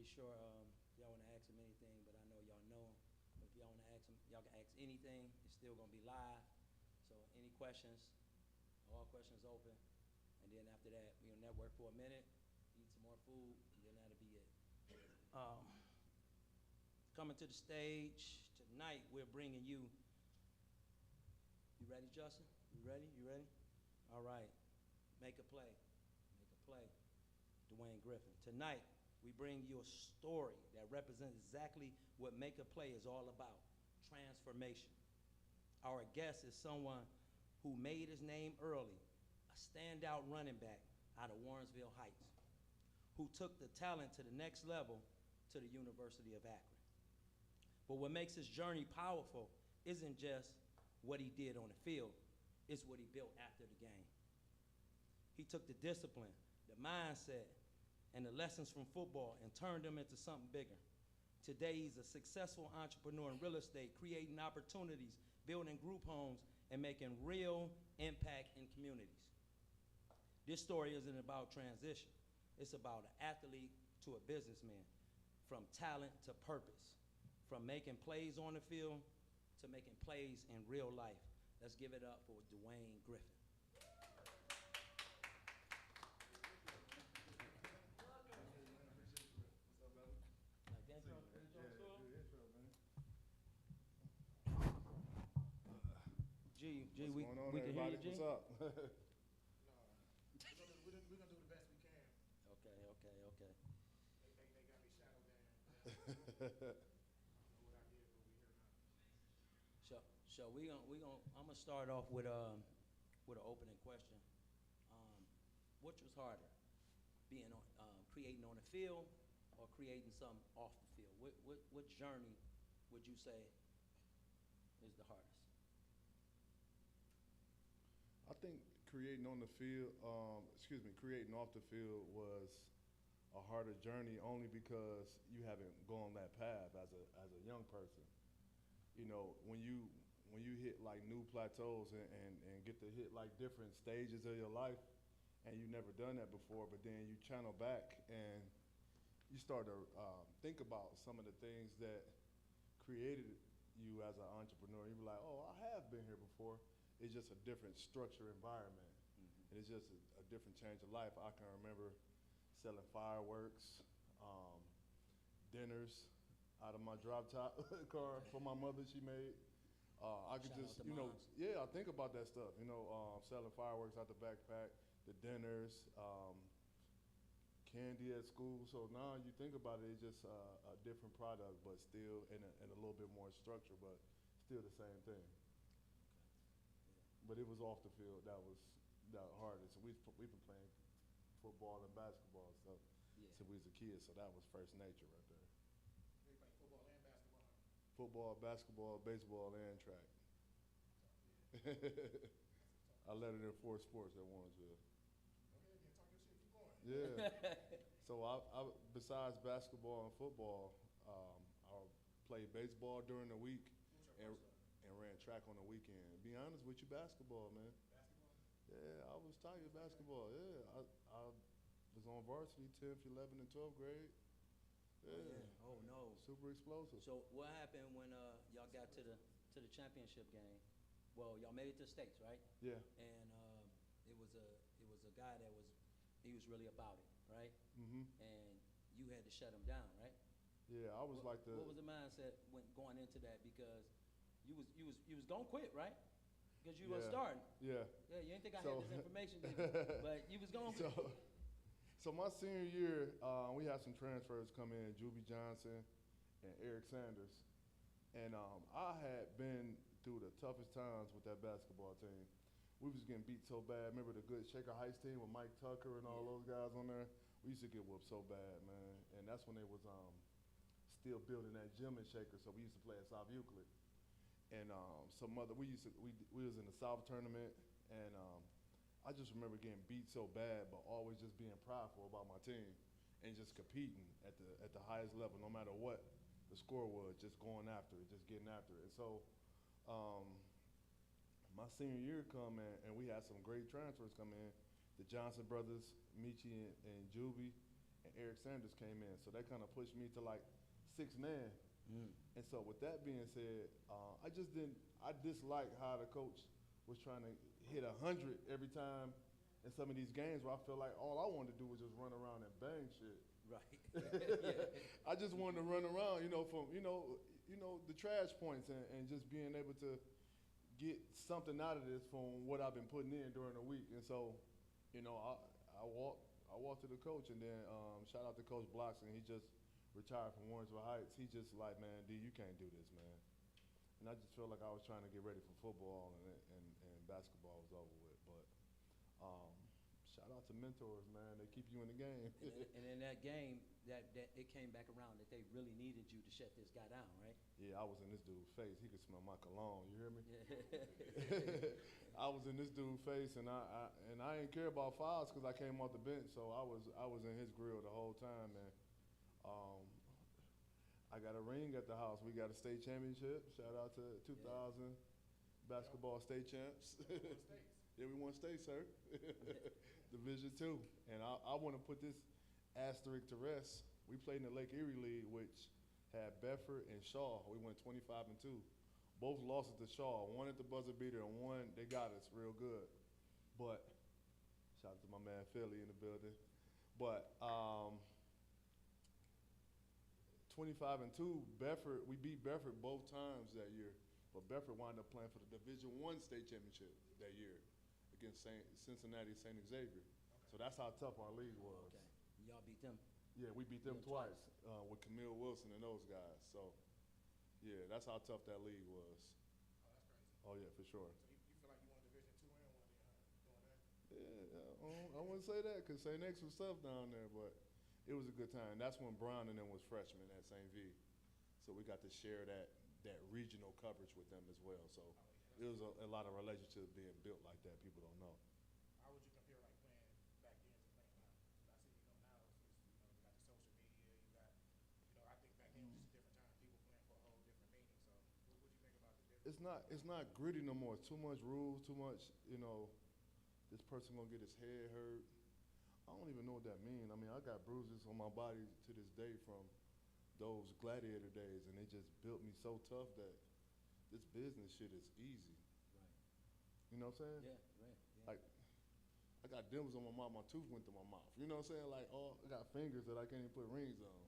pretty sure y'all want to ask him anything, but I know y'all know him. But if y'all want to ask him, y'all can ask anything. It's still going to be live. So any questions, all questions open. And then after that, we'll network for a minute, eat some more food, and then that'll be it. Coming to the stage tonight, we're bringing you ready, Justin? You ready? You ready? All right. Make a play. Make a play. Duane Griffin. Tonight, we bring you a story that represents exactly what Make a Play is all about, transformation. Our guest is someone who made his name early, a standout running back out of Warrensville Heights, who took the talent to the next level to the University of Akron. But what makes his journey powerful isn't just what he did on the field, it's what he built after the game. He took the discipline, the mindset, and the lessons from football and turned them into something bigger. Today, he's a successful entrepreneur in real estate, creating opportunities, building group homes, and making real impact in communities. This story isn't about transition. It's about an athlete to a businessman, from talent to purpose, from making plays on the field to making plays in real life. Let's give it up for Duane Griffin. G, What's we going on, can hear everybody? you, G? What's up? No, we're gonna do the best we can. Okay. They got me shadowed down. I don't know what I did, but we here now. So I'm gonna start off with an opening question. Which was harder, being on creating on the field or creating something off the field? What journey would you say is the hardest? I think creating on the field, creating off the field was a harder journey only because you haven't gone that path as a young person. You know, when you hit like new plateaus and get to hit like different stages of your life, and you've never done that before, but then you channel back and you start to think about some of the things that created you as an entrepreneur. You be like, oh, I have been here before. It's just a different structure environment. Mm-hmm. And it's just a different change of life. I can remember selling fireworks, dinners out of my drop top car for my mother she made. I could just, I think about that stuff, selling fireworks out the backpack, the dinners, candy at school. So now you think about it, it's just a different product, but still in a little bit more structure, but still the same thing. But it was off the field that was the hardest. We've been playing football and basketball and stuff since we was a kid, so that was first nature right there. They play football and basketball. Football, basketball, baseball, and track. I led it in 4 sports at Warrensville. Talk your shit, keep going. Yeah. So I besides basketball and football, I played baseball during the week and ran track on the weekend. Be honest with you, basketball, man. Basketball? Yeah, I was tired of basketball. Yeah, I was on varsity 10th, 11th, and 12th grade. Yeah. Oh no. Super explosive. So what happened when y'all got to the championship game? Well, y'all made it to the States, right? Yeah. And it was a guy that he was really about it, right? Mm-hmm. And you had to shut him down, right? Yeah, I was what was the mindset when going into that? Because you was gonna quit, right? Because you was starting. Yeah. Yeah, you didn't think I had this information, did you? But you was gonna quit. So my senior year, we had some transfers come in, Juby Johnson and Eric Sanders. And I had been through the toughest times with that basketball team. We was getting beat so bad. Remember the good Shaker Heights team with Mike Tucker and all those guys on there? We used to get whooped so bad, man. And that's when they was still building that gym in Shaker, so we used to play at South Euclid. And we was in the South tournament, and I just remember getting beat so bad, but always just being prideful about my team and just competing at the highest level, no matter what the score was, just going after it, just getting after it. And so my senior year come in, and we had some great transfers come in. The Johnson brothers, Michi and Juby, and Eric Sanders came in. So that kind of pushed me to like 6 man. And so with that being said, I disliked how the coach was trying to hit 100 every time in some of these games where I feel like all I wanted to do was just run around and bang shit. Right. I just wanted to run around, from, the trash points and just being able to get something out of this from what I've been putting in during the week. And so, I walked to the coach, and then shout out to Coach Bloxon. He just retired from Warrensville Heights. He just like, man, D, you can't do this, man. And I just felt like I was trying to get ready for football, and basketball was over with. But shout out to mentors, man. They keep you in the game. And in that game, that it came back around that they really needed you to shut this guy down, right? Yeah, I was in this dude's face. He could smell my cologne. You hear me? I was in this dude's face, and I didn't care about fouls because I came off the bench, so I was in his grill the whole time, man. I got a ring at the house. We got a state championship. Shout out to 2000 basketball state champs. Yeah, we won state, sir. Division II. And I want to put this asterisk to rest. We played in the Lake Erie League, which had Bedford and Shaw. We went 25-2. Both losses to Shaw. One at the buzzer beater, and one they got us real good. But shout out to my man Philly in the building. But 25-2, Bedford. We beat Bedford both times that year. But Bedford wound up playing for the Division I state championship that year against Cincinnati St. Xavier. Okay. So that's how tough our league was. Okay. Y'all beat them? Yeah, we beat them twice with Camille Wilson and those guys. So, yeah, that's how tough that league was. Oh, that's crazy. Oh, yeah, for sure. So you feel like you won Division II and won doing that? Yeah, I wouldn't say that because St. X was tough down there, but it was a good time. That's when Brown and them was freshmen at St. V. So we got to share that regional coverage with them as well. So it was a lot of relationships being built like that. People don't know. How would you compare like playing back then to playing now? I see, now it's you got the social media, you got, I think back then was just a different time. People playing for a whole different meaning. So what do you think about the difference? It's not gritty no more. Too much rules, too much, this person gonna get his head hurt. I don't even know what that means. I mean, I got bruises on my body to this day from those gladiator days, and they just built me so tough that this business shit is easy. Right. You know what I'm saying? Yeah, right. Yeah. Like, I got dimples on my mouth, my tooth went through my mouth. You know what I'm saying? Like, I got fingers that I can't even put rings on.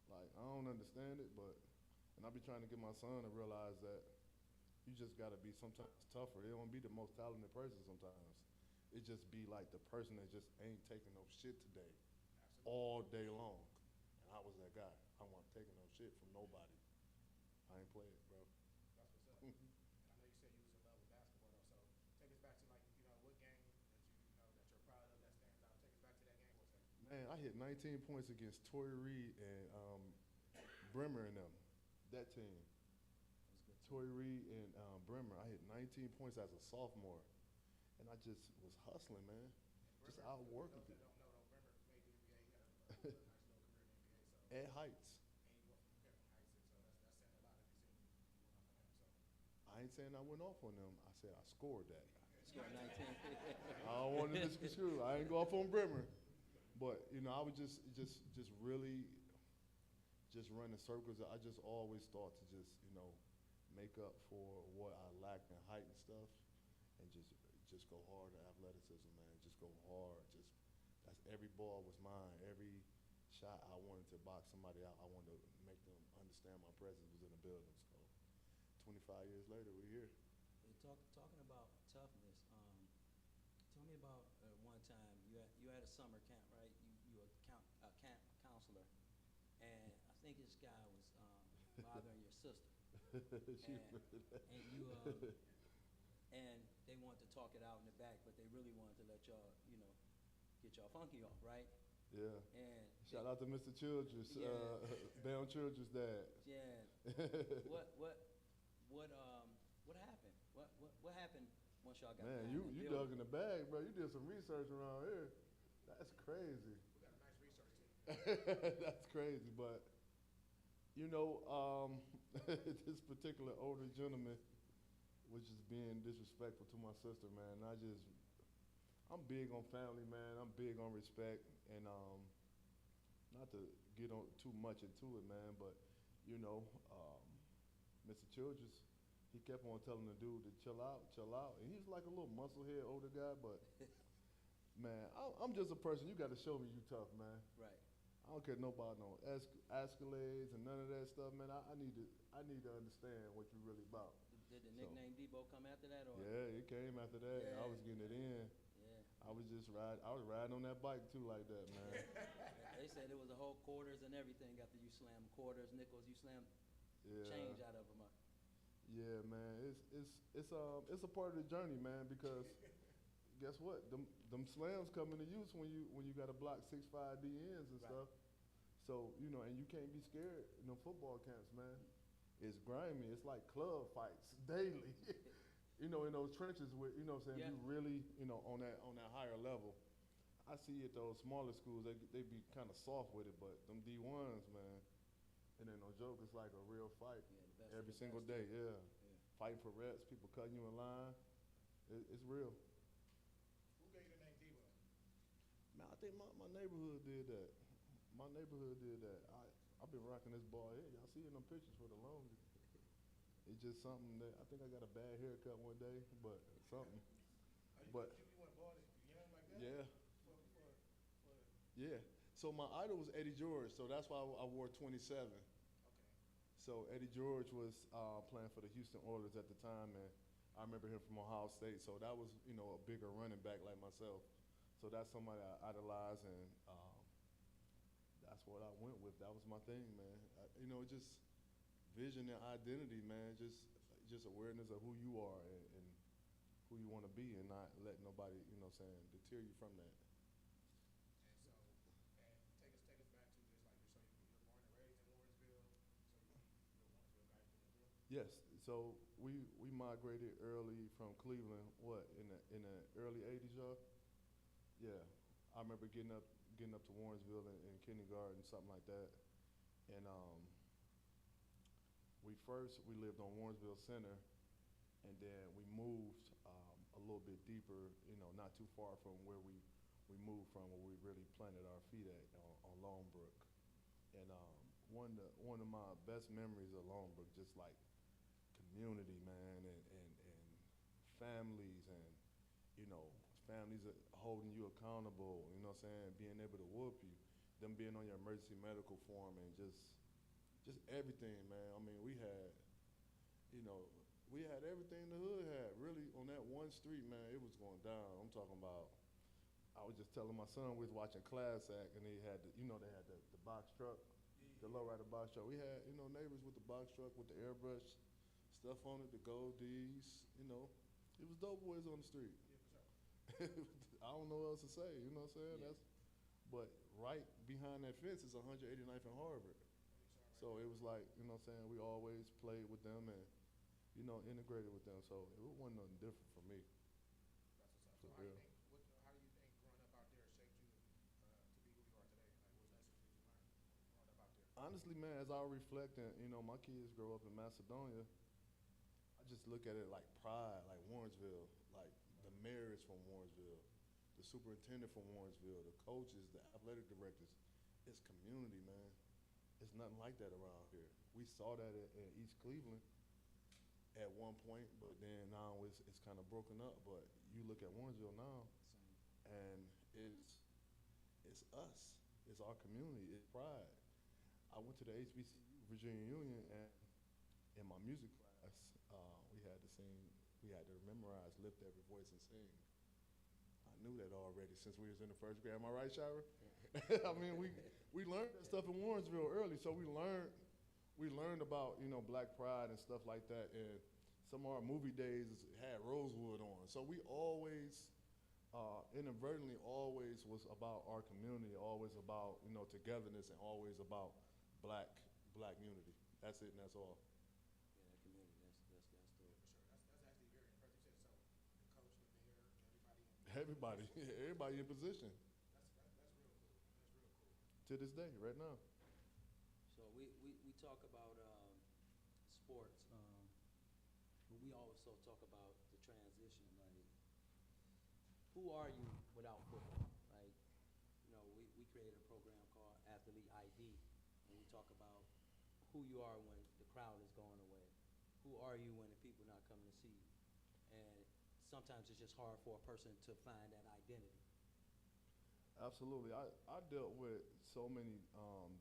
Like, I don't understand it, and I be trying to get my son to realize that you just gotta be sometimes tougher. It don't be the most talented person sometimes. It just be like the person that just ain't taking no shit today. Absolutely. All day long. And I was that guy. I wasn't taking no shit from nobody. I ain't play it, bro. That's what's up. And I know you said you was in love with basketball though, so take us back to like, what game that that you're proud of that stands out. Take us back to that game. What's that? Man, I hit 19 points against Torrey Reed and Bremer and them. That team. Torrey Reed and Bremer. I hit 19 points as a sophomore. And I just was hustling, man. Just outworking people. Don't know though, Bremer made the NBA. He had a nice little career in the NBA. So. At Heights. And you went from Heights, so that's saying a lot if you said you went off on him. So. I ain't saying I went off on them. I said I scored that. Scored 19. I don't want to misconstrue. I ain't go off on Bremer. But, I was just really just running circles. I just always thought to just, make up for what I lacked in height and stuff, and just go hard at athleticism, man. Just go hard. That's every ball was mine. Every shot I wanted to box somebody out. I wanted to make them understand my presence was in the building. So 25 years later, we're here. Talking about toughness, tell me about one time you had a summer camp, right? You were a camp counselor, and I think this guy was bothering your sister. And you and they wanted to talk it out in the back, but they really wanted to let y'all, get y'all funky off, right? Yeah. And shout out to Mr. Childress, Bam Childress' dad. Yeah. What happened? What happened once y'all got Man, you dug in the bag, bro. You did some research around here. That's crazy. We got a nice research team. That's crazy, but this particular older gentleman was just being disrespectful to my sister, man. I'm big on family, man. I'm big on respect, and not to get on too much into it, man, but you know, Mr. Childress, he kept on telling the dude to chill out, and he's like a little musclehead older guy, but man, I'm just a person. You got to show me you tough, man. Right. I don't care about no escalades and none of that stuff, man. I need to understand what you're really about. Did the nickname Debo come after that, or? Yeah, it came after that. Yeah. I was getting it in. Yeah. I was riding on that bike too like that, man. They said it was a whole quarters and everything after you slammed quarters, nickels. You slammed change out of them. Yeah, man. It's a part of the journey, man, because guess what? Them slams come into use when you got to block 6'5" DNs and stuff. So, you know, and you can't be scared in them football camps, man. It's grimy. It's like club fights daily. You know, in those trenches with, you know what I'm saying, you really, you know, on that higher level. I see at those smaller schools, they be kind of soft with it, but them D1s, man, and then no joke, it's like a real fight every single day, yeah. Fighting for reps, people cutting you in line. It's real. Who gave you the name Debo? Man, I think my neighborhood did that. My neighborhood did that. I've been rocking this ball here. Y'all see in them pictures for the longest. It's just something that I think I got a bad haircut one day, but something. But you want ball young like that? yeah. Yeah. So my idol was Eddie George, so that's why I wore 27. Okay. So Eddie George was playing for the Houston Oilers at the time, and I remember him from Ohio State. So that was, you know, a bigger running back like myself. So that's somebody I idolized, and that's what I went with. That was my thing, man. You know, just vision and identity, man. Just awareness of who you are and who you want to be, and not let nobody, you know what I'm saying, deter you from that. And take us back to just like you're born and raised in Warrensville, so you're a Warrensville guy through and through. Yes. So we migrated early from Cleveland. What, in the early '80s, y'all? Yeah. I remember getting up to Warrensville in kindergarten, something like that, and we lived on Warrensville Center, and then we moved a little bit deeper, you know, not too far from where we moved from, where we really planted our feet at on Longbrook. And one of my best memories of Longbrook, just like community, man, and families, and you know, families holding you accountable, you know what I'm saying, being able to whoop you, them being on your emergency medical form, and just everything, man. I mean, we had everything the hood had, really, on that one street, man. It was going down. I'm talking about, I was just telling my son, we was watching Class Act, and they had the box truck, the lowrider box truck. We had, you know, neighbors with the box truck with the airbrush stuff on it, the gold D's, you know. It was dope boys on the street. Yeah, for sure. I don't know what else to say, you know what I'm saying? Yeah. But right behind that fence is 189th and Harvard. So it was like, you know what I'm saying, we always played with them and, you know, integrated with them. So it wasn't nothing different for me. That's For what's up. real. How do you think growing up out there shaped you to be who you are today? Like, what lessons did you learn growing up out there? Honestly, man, as I reflect, and you know, my kids grow up in Macedonia, I just look at it like pride, like Warrensville, like the mayor is from Warrensville, the superintendent from Warrensville, the coaches, the athletic directors. It's community, man. It's nothing like that around here. We saw that in East Cleveland at one point, but then now it's kind of broken up. But you look at Warrensville now, and it's us. It's our community. It's pride. I went to the HBCU, Virginia Union, and in my music class, we had to memorize "Lift Every Voice and Sing." I knew that already since we was in the first grade. Am I right, Shira? I mean, we learned that stuff in Warrensville early, so we learned about, you know, Black pride and stuff like that. And some of our movie days had Rosewood on, so we always inadvertently always was about our community, always about, you know, togetherness, and always about black unity. That's it, and that's all. Yeah, that community, that's dope. For sure. That's actually very impressive. You said so. The coach, the mayor, Everybody in position. That's real cool. That's real cool. To this day, right now. So we talk about sports, but we also talk about the transition. Like, who are you without football? Like, you know, we created a program called Athlete who you are when the crowd is going away. Who are you when the people not coming to see you? And sometimes it's just hard for a person to find that identity. Absolutely. I dealt with so many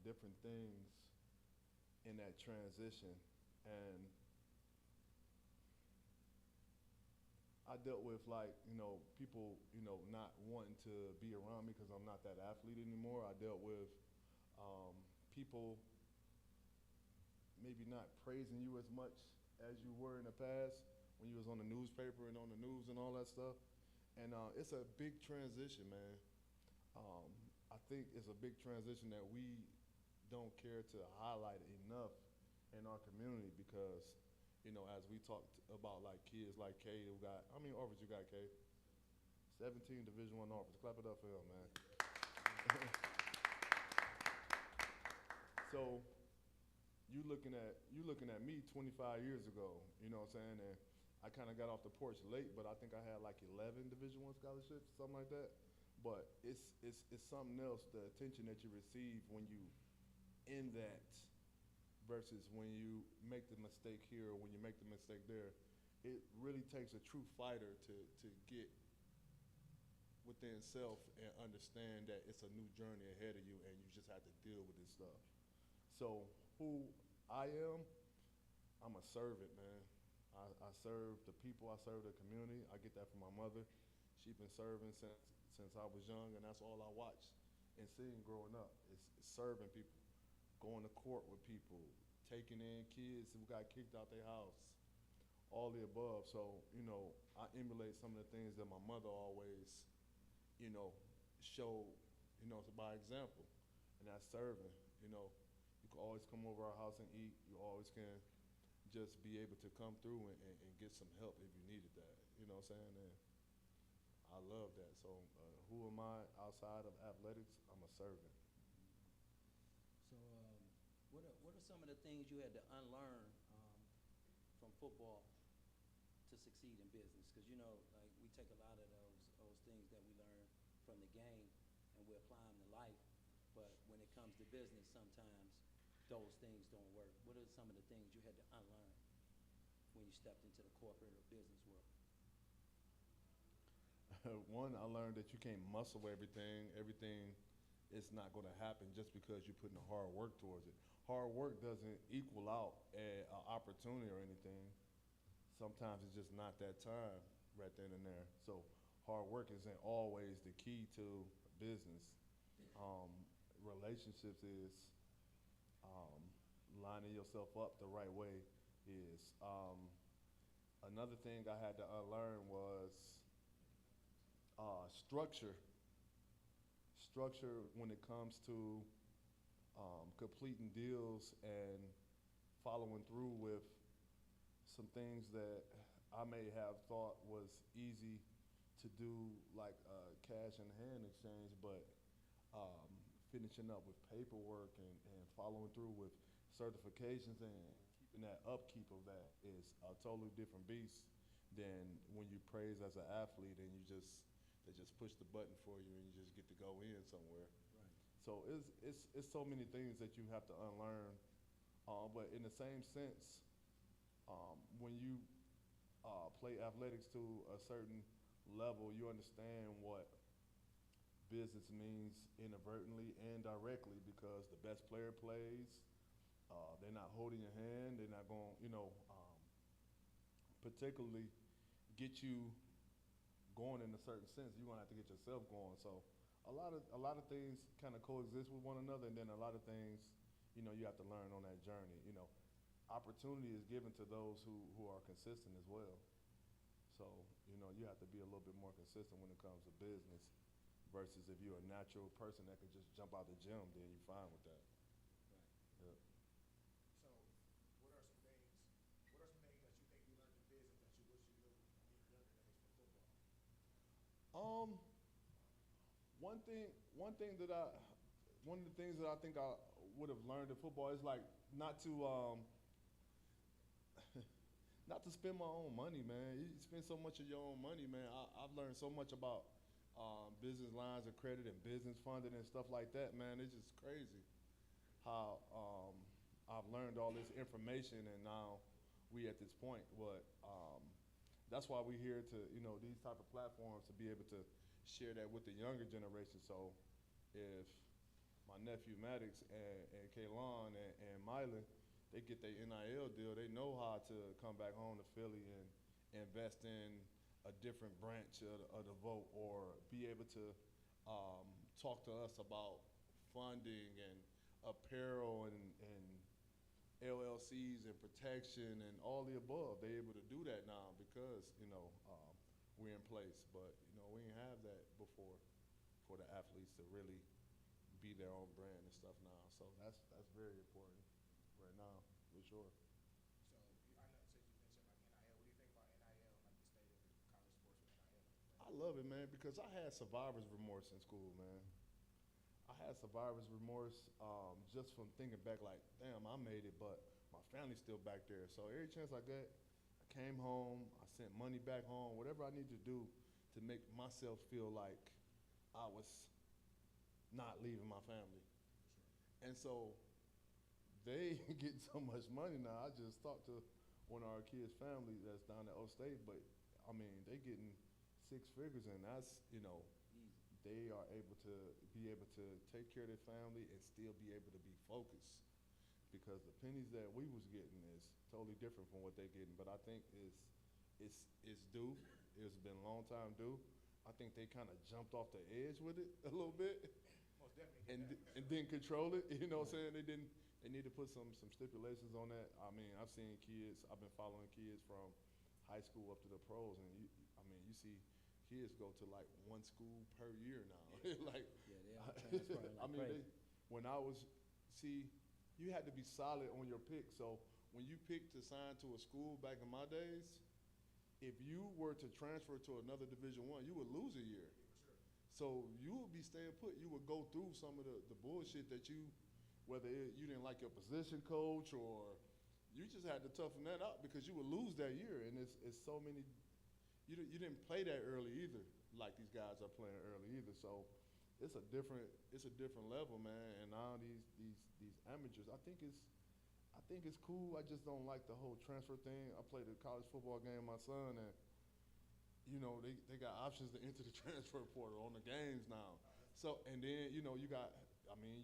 different things in that transition, and I dealt with, like, people, not wanting to be around me because I'm not that athlete anymore. I dealt with people maybe not praising you as much as you were in the past when you was on the newspaper and on the news and all that stuff. And it's a big transition, man. I think it's a big transition that we don't care to highlight enough in our community because, as we talked about, like, kids like K, who got, how many offers you got, K? 17 Division I offers. Clap it up for him, man. So you looking at me 25 years ago, you know what I'm saying? And I kind of got off the porch late, but I think I had like 11 Division I scholarships, something like that. But it's something else, the attention that you receive when you in that versus when you make the mistake here or when you make the mistake there. It really takes a true fighter to get within self and understand that it's a new journey ahead of you and you just have to deal with this stuff. So who I am, I'm a servant, man. I serve the people, I serve the community. I get that from my mother. She's been serving since I was young, and that's all I watched and seen growing up. It's serving people, going to court with people, taking in kids who got kicked out their house, all the above. So, I emulate some of the things that my mother always, showed, by example, and that's serving. You can always come over our house and eat. You always can just be able to come through and get some help if you needed that. You know what I'm saying? And I love that. So who am I outside of athletics? I'm a servant. So what are some of the things you had to unlearn from football to succeed in business? Because, like, we take a lot of those things that we learn from the game and we apply them to life. But when it comes to business, sometimes those things don't work. What are some of the things you had to unlearn when you stepped into the corporate or business world? One, I learned that you can't muscle everything. Everything is not going to happen just because you're putting the hard work towards it. Hard work doesn't equal out an opportunity or anything. Sometimes it's just not that time right then and there. So hard work isn't always the key to business. Relationships is lining yourself up the right way is. Another thing I had to unlearn was structure. Structure when it comes to completing deals and following through with some things that I may have thought was easy to do, like cash in hand exchange, but finishing up with paperwork and following through with certifications and keeping that upkeep of that is a totally different beast than when you praise as an athlete and they just push the button for you and you just get to go in somewhere. Right. So it's so many things that you have to unlearn. But in the same sense, when you play athletics to a certain level, you understand what business means inadvertently and directly because the best player plays. They're not holding your hand. They're not going, particularly get you going in a certain sense. You're gonna have to get yourself going. So a lot of things kind of coexist with one another, and then a lot of things, you have to learn on that journey. Opportunity is given to those who are consistent as well. So, you have to be a little bit more consistent when it comes to business versus if you're a natural person that can just jump out the gym, then you're fine with that. Right. Yeah. So, what are some things that you think you learned in business that you wish you knew in your younger days for football? One of the things that I think I would have learned in football is like not to not to spend my own money, man. You spend so much of your own money, man. I've learned so much about business lines of credit and business funding and stuff like that, man. It's just crazy how I've learned learned all this information, and now we at this point. But that's why we're here to, these type of platforms to be able to share that with the younger generation. So if my nephew Maddox and Kaylon and Mylan, they get their NIL deal, they know how to come back home to Philly and invest in a different branch of the vote, or be able to talk to us about funding and apparel and LLCs and protection and all the above. They're able to do that now because, we're in place. But, we didn't have that before for the athletes to really be their own brand and stuff now. So that's very important right now, for sure. So I know since you mentioned like NIL, what do you think about NIL, like the state of college sports with NIL? I love it, man, because I had survivor's remorse in school, man. I had survivor's remorse just from thinking back like, damn, I made it, but my family's still back there. So every chance I get, I came home, I sent money back home, whatever I need to do to make myself feel like I was not leaving my family. And so they get so much money now. I just talked to one of our kids' family that's down at O State, but I mean, they getting 6 figures, and that's, they are able to take care of their family and still be able to be focused, because the pennies that we was getting is totally different from what they're getting. But I think it's due. It's been a long time due. I think they kind of jumped off the edge with it a little bit. Most definitely. And didn't control it. You know what I'm saying? They need to put some stipulations on that. I mean, I've seen kids, I've been following kids from high school up to the pros, and you see kids go to like 1 school per year now. Like, Yeah, they are transferring like crazy. You had to be solid on your pick. So when you picked to sign to a school back in my days, if you were to transfer to another Division I, you would lose a year. So you would be staying put. You would go through some of the bullshit that whether you didn't like your position coach, or you just had to toughen that out, because you would lose that year. And it's so many, you didn't play that early either, like these guys are playing early either. So it's a different level, man. And now these amateurs, I think it's cool. I just don't like the whole transfer thing. I played a college football game with my son, and they got options to enter the transfer portal on the games now. So, and then, you got,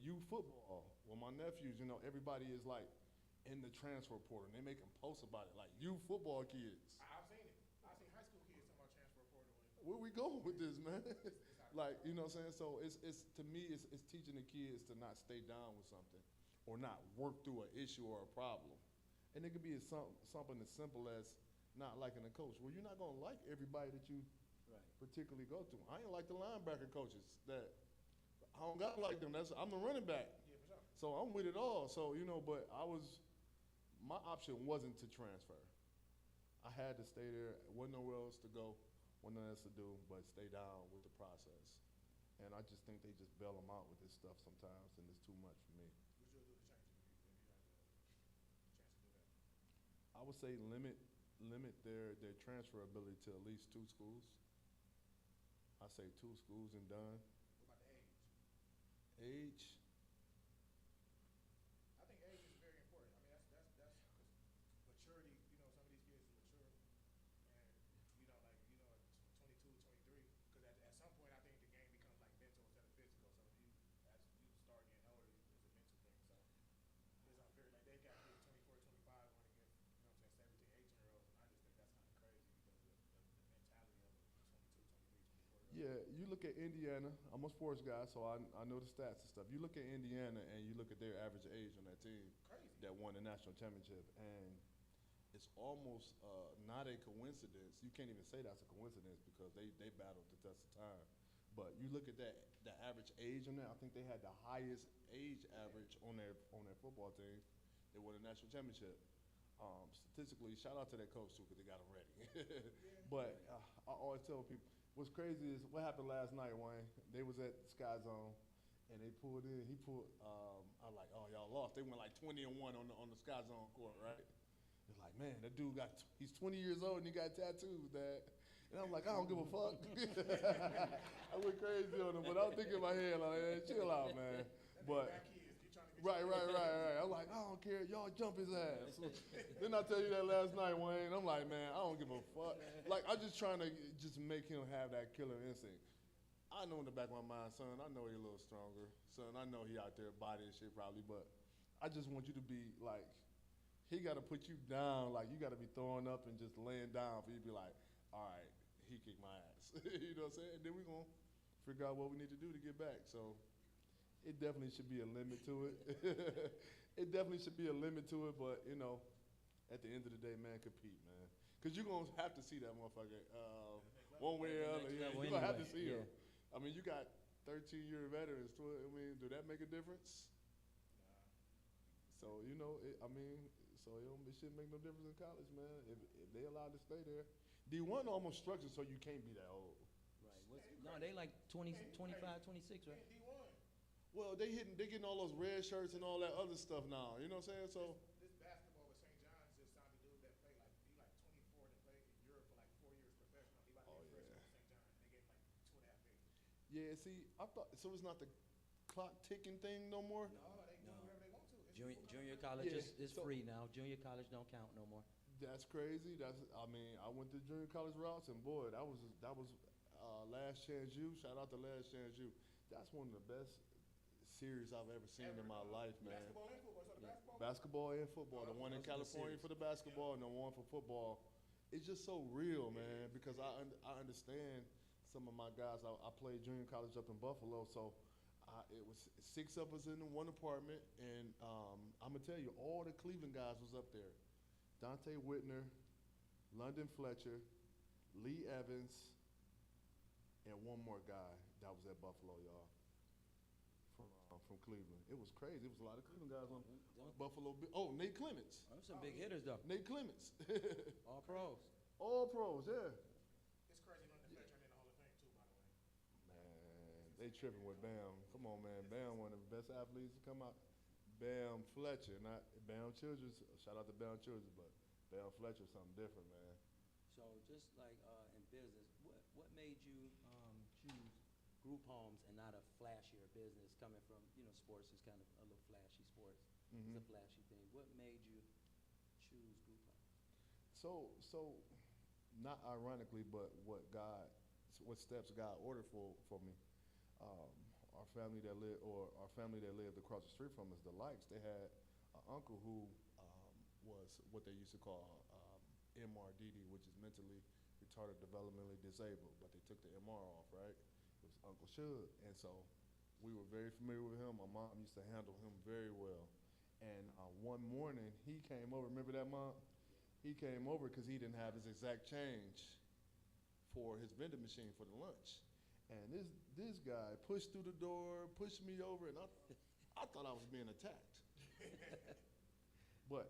youth football. Well, my nephews, everybody is like in the transfer portal, and they make them post about it, like youth football kids. I've seen it. I've seen high school kids talking about transfer portal. Where we going with this, man? Like, you know what I'm saying? So it's to me, it's teaching the kids to not stay down with something, or not work through an issue or a problem. And it could be something as simple as not liking a coach. Well, you're not gonna like everybody that you particularly go to. I ain't like the linebacker coaches. That I don't gotta like them. I'm the running back. Yeah, for sure. So I'm with it all. So but my option wasn't to transfer. I had to stay there. Wasn't nowhere else to go. Wasn't nothing else to do but stay down with the process. And I just think they just bail them out with this stuff sometimes, and it's too much for me. What you do to change it if you had the chance to do that? I would say limit their transfer ability to at least 2 schools. I say 2 schools and done. What about the age? Age, I think age is very important. I mean, that's maturity. Some of these kids are mature, and like 22, 23. Because at some point, I think the game becomes like mental instead of physical. So as you start getting older, it's a mental thing. So it's unfair. Like they got kids 24, 25 going against 17, 18-year-olds, and I just think that's kind of crazy because of the mentality of 22, 23, 24. yeah, you look at Indiana. I'm a sports guy, so I know the stats and stuff. You look at Indiana, and you look at their average age on that team Crazy. that won the national championship, and it's almost not a coincidence. You can't even say that's a coincidence, because they battled the test of time. But you look at the average age on that. I think they had the highest age average on their football team. They won the national championship. Statistically, shout out to that coach too, because they got them ready. But I always tell people, what's crazy is what happened last night, Wayne. They was at Sky Zone, and they pulled in. He pulled. I'm like, oh, y'all lost. They went like 20-1 on the Sky Zone court, right? It's like, man, that dude he's 20 years old and he got tattoos, Dad. And I'm like, I don't give a fuck. I went crazy on him, but I was thinking in my head, like, hey, chill out, man. But right. I'm like, I don't don't care. Y'all jump his ass. Didn't I tell you that last night, Wayne? I'm like, man, I don't give a fuck. Like, I'm just trying to just make him have that killer instinct. I know in the back of my mind, son, I know he a little stronger. Son, I know he out there bodying shit probably, but I just want you to be like, he got to put you down. Like, you got to be throwing up and just laying down for you to be like, all right, he kicked my ass. You know what I'm saying? And then we're going to figure out what we need to do to get back. So it definitely should be a limit to it. It definitely should be a limit to it, but, you know, at the end of the day, man, compete, man. Because you're going to have to see that motherfucker one way or other. Yeah, you're going to have to see him. I mean, you got 13-year veterans. I mean, do that make a difference? So, you know, it shouldn't make no difference in college, man, if they allowed to stay there. D1 almost structured so you can't be that old. Right. No, they like 20, 25, 26, right? Well, they getting all those red shirts and all that other stuff now. You know what I'm saying? So This basketball with St. John's just signed a dude that played like, he like 24 and played in Europe for like 4 years professional. He about to be a freshman at St. John's. They gave him like $2.5 million. yeah, see, I thought so. It's not the clock ticking thing no more. No, they can do whatever they want to. Junior college Yeah, is so- free now. Junior college don't count no more. That's crazy. I mean, I went to junior college routes, and boy, that was Last Chance U. Shout out to Last Chance U. That's one of the best series I've ever seen in my life, man. Basketball and football. So the basketball? Basketball and football. The one in Those are the California series. for the basketball and the one for football. It's just so real, man, because I understand some of my guys. I played junior college up in Buffalo, so it was 6 of us in one apartment, and I'm going to tell you, all the Cleveland guys was up there. Dante Whitner, London Fletcher, Lee Evans, and one more guy that was at Buffalo, y'all, from Cleveland. It was crazy. It was a lot of Cleveland guys on Buffalo. Oh, Nate Clements. Those some big hitters though. Nate Clements. All pros. All pros, yeah. It's crazy London Fletcher in the Hall of Fame too, by the way. Man, they tripping with Bam. Come on, man. Bam, one of the best athletes to come out. Bam Fletcher, not Bam Childress. Shout out to Bam Childress, but Bam Fletcher, something different, man. So just like in business, what made you choose group homes and not a flashier business coming from, sports is kind of a little flashy sports. It's a flashy thing. What made you choose group homes? So, not ironically, but what steps God ordered for me. Our family that lived across the street from us, the Likes, they had an uncle who was what they used to call MRDD, which is mentally retarded developmentally disabled, but they took the MR off, right? It was Uncle Shug, and so we were very familiar with him. My mom used to handle him very well. And one morning, he came over. Remember that, Mom? He came over because he didn't have his exact change for his vending machine for the lunch. And this guy pushed through the door, pushed me over, and I thought I was being attacked. But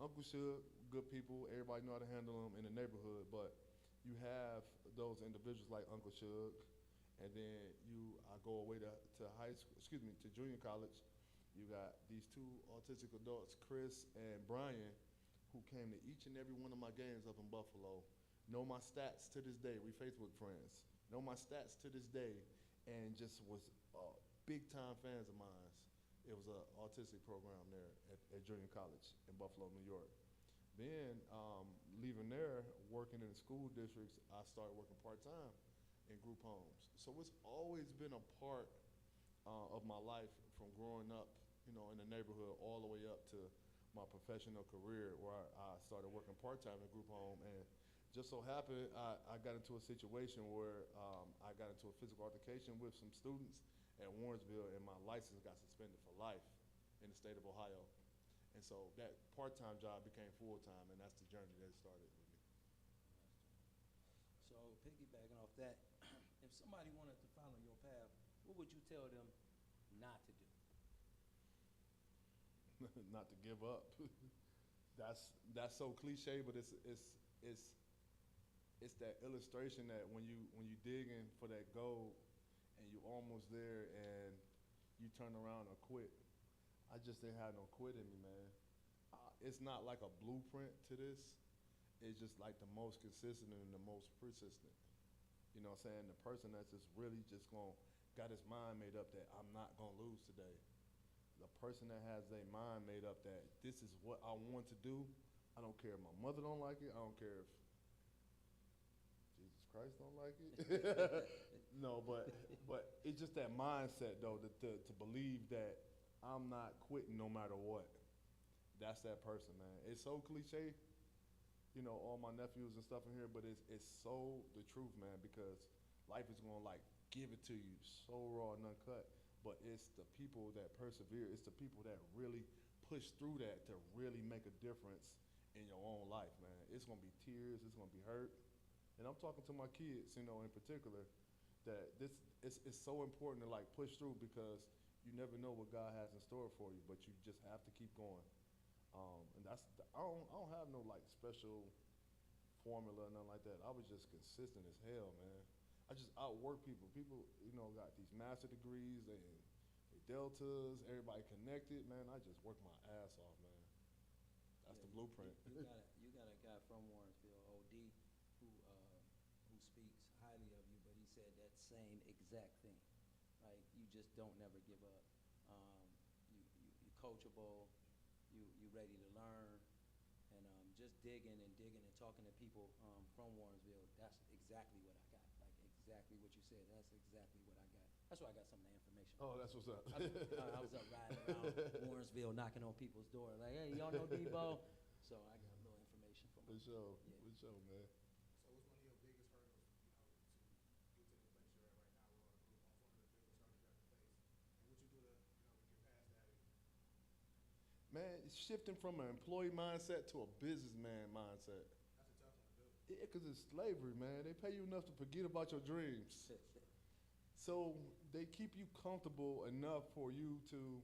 Uncle Shug, good people, everybody know how to handle them in the neighborhood, but you have those individuals like Uncle Shug, and then I go away to junior college. You got these 2 autistic adults, Chris and Brian, who came to each and every one of my games up in Buffalo, know my stats to this day. We Facebook friends. Know my stats to this day, and just was big-time fans of mine. It was an autistic program there at junior college in Buffalo, New York. Then, leaving there, working in the school districts, I started working part-time in group homes. So it's always been a part of my life from growing up, in the neighborhood all the way up to my professional career, where I started working part-time in group home. And just so happened, I got into a situation where I got into a physical altercation with some students at Warrensville, and my license got suspended for life in the state of Ohio. And so that part-time job became full-time, and that's the journey that started with me. So piggybacking off that, if somebody wanted to follow your path, what would you tell them not to do? Not to give up. That's so cliche, but it's that illustration that when you digging for that gold and you almost there and you turn around or quit. I just didn't have no quit in me, man. It's not like a blueprint to this. It's just like the most consistent and the most persistent. You know what I'm saying? The person that's just really just got his mind made up that I'm not gonna lose today. the person that has their mind made up that this is what I want to do. I don't care if my mother don't like it. I don't care if Jesus Christ don't like it. No, but it's just that mindset though, to believe that I'm not quitting no matter what. That's that person, man. It's so cliche, you know, all my nephews and stuff in here, but it's so the truth, man, because life is gonna like give it to you so raw and uncut. But it's the people that persevere. It's the people that really push through that to really make a difference in your own life, man. It's gonna be tears. It's gonna be hurt. And I'm talking to my kids, you know, in particular, that it's so important to like push through because you never know what God has in store for you, but you just have to keep going. And I don't have no like special formula or nothing like that. I was just consistent as hell, man. I just outwork people. People, you know, got these master degrees, they deltas, everybody connected, man. I just work my ass off, man. That's the blueprint. You got a guy from Warrensville, OD, who speaks highly of you, but he said that same exact thing, right? You just don't never give up. You're coachable, you ready to learn, and just digging and talking to people from Warrensville, that's exactly what I got. Like exactly what you said, that's exactly what I got. That's why I got some of the information. Oh, that's what's up. I was up riding around Warrensville, knocking on people's door, like, hey, y'all know Debo? So I got a little information from him. For sure, Yeah. for sure, man. So what's one of your biggest hurdles, you know, to get to the place you're at right now, or one of the biggest hurdles you have to face? And what you do to, you know, to get past that? Man, shifting from an employee mindset to a businessman mindset. That's a tough one to do. Yeah, because it's slavery, man. They pay you enough to forget about your dreams. So they keep you comfortable enough for you to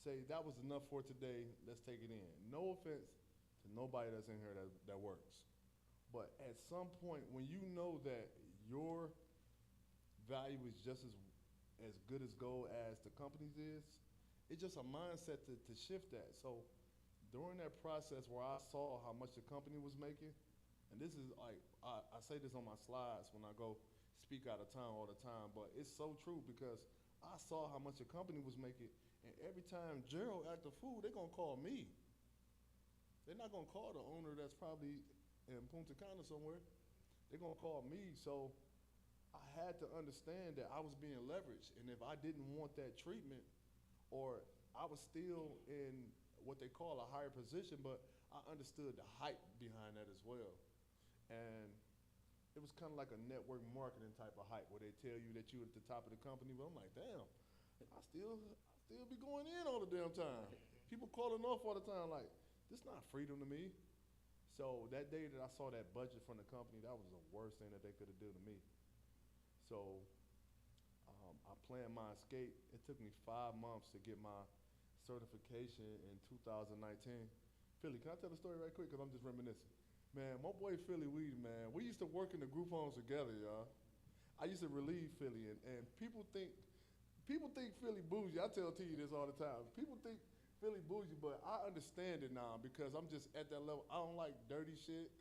say, that was enough for today, let's take it in. No offense to nobody that's in here that works. But at some point, when you know that your value is just as good as gold as the company's is, it's just a mindset to shift that. So during that process where I saw how much the company was making, and this is like, I say this on my slides when I go speak out of town all the time, but it's so true because I saw how much the company was making, and every time Gerald act a fool, they're gonna call me. They're not gonna call the owner that's probably in Punta Cana somewhere. They're gonna call me, so I had to understand that I was being leveraged, and if I didn't want that treatment, or I was still in what they call a higher position, but I understood the hype behind that as well. And it was kind of like a network marketing type of hype where they tell you that you're at the top of the company, but I'm like, damn, I still be going in all the damn time. People calling off all the time, like, this not freedom to me. So that day that I saw that budget from the company, that was the worst thing that they could have done to me. So I planned my escape. It took me 5 months to get my certification in 2019. Philly, can I tell the story right quick? Because I'm just reminiscing. Man, my boy Philly Weed, man, we used to work in the group homes together, y'all. I used to relieve Philly, and people think Philly bougie. I tell T this all the time. People think Philly bougie, but I understand it now because I'm just at that level. I don't like dirty shit.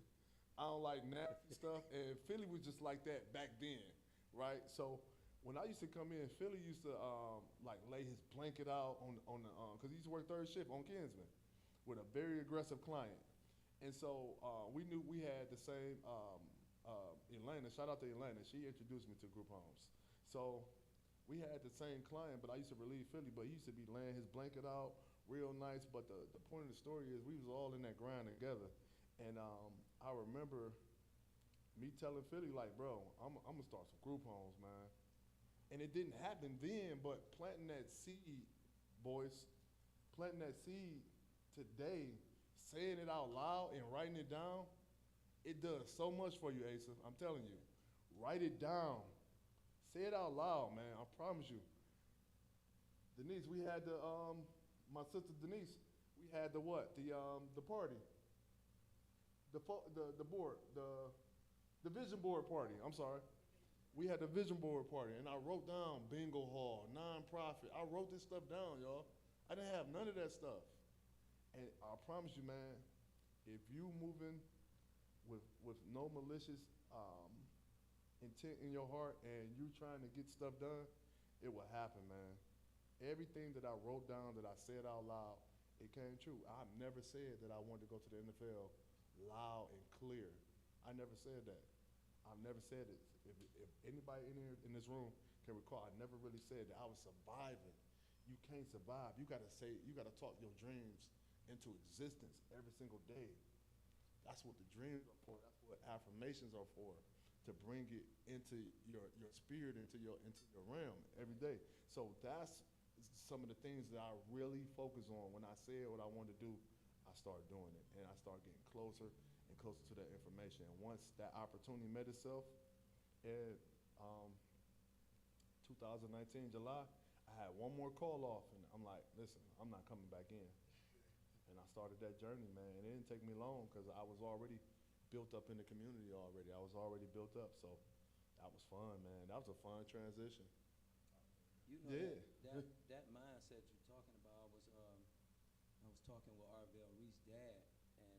I don't like nasty stuff, and Philly was just like that back then, right? So when I used to come in, Philly used to like lay his blanket out on the because he used to work third shift on Kinsman with a very aggressive client. And so we knew we had the same, Elena, shout out to Elena, she introduced me to group homes. So we had the same client, but I used to relieve Philly, but he used to be laying his blanket out real nice. But the point of the story is we was all in that grind together. And I remember me telling Philly, like, bro, I'm gonna start some group homes, man. And it didn't happen then, but planting that seed, boys, planting that seed today, saying it out loud and writing it down, it does so much for you, Asa. I'm telling you. Write it down. Say it out loud, man. I promise you. Denise, we had my sister Denise, we had the what? The party. The board, the vision board party, I'm sorry. We had the vision board party, and I wrote down bingo hall, nonprofit. I wrote this stuff down, y'all. I didn't have none of that stuff. And I promise you, man, if you moving with no malicious intent in your heart and you trying to get stuff done, it will happen, man. everything that I wrote down, that I said out loud, it came true. I never said that I wanted to go to the NFL loud and clear. I never said that. I've never said it. If anybody in here in this room can recall, I never really said that I was surviving. You can't survive. You gotta talk your dreams into existence every single day. That's what the dreams are for. That's what affirmations are for, to bring it into your spirit, into your realm every day. So that's some of the things that I really focus on. When I said what I wanted to do, I started doing it, and I started getting closer and closer to that information. And once that opportunity met itself in 2019 July, I had one more call off, and I'm like, listen, I'm not coming back in. And I started that journey, man. And it didn't take me long because I was already built up in the community already. I was already built up, so that was fun, man. That was a fun transition. You know, Yeah. that mindset you're talking about was, I was talking with Arvell, Reese's dad, and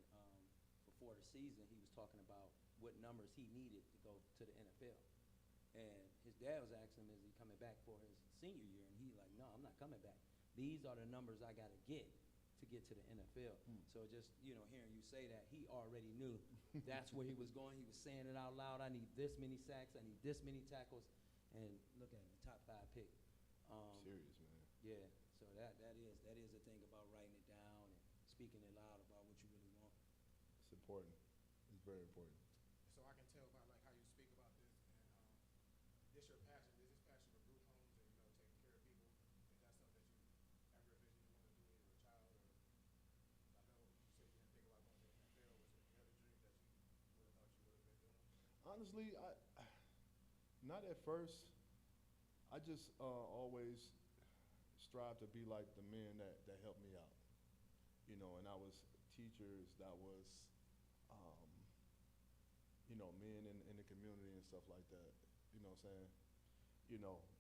before the season, he was talking about what numbers he needed to go to the NFL. And his dad was asking him, is he coming back for his senior year? And he's like, no, I'm not coming back. These are the numbers I got to get to the NFL. So just, you know, hearing you say that, he already knew that's where he was going. He was saying it out loud. I need this many sacks. I need this many tackles. And look at him, top 5 pick. Serious, man. Yeah, so that is the thing about writing it down and speaking it loud about what you really want. It's important. It's very important. So I can tell by like how you speak about this, and this your passion. This is passion for group homes and taking care of people. Is that something that you ever envisioned you want to do when you were a child, or I know you said you didn't think about going to the NFL. Was there any other dreams that you would have thought you would have been doing? Honestly, not at first. I just always strive to be like the men that helped me out, and I was teachers, that was, men in the community and stuff like that, you know what I'm saying?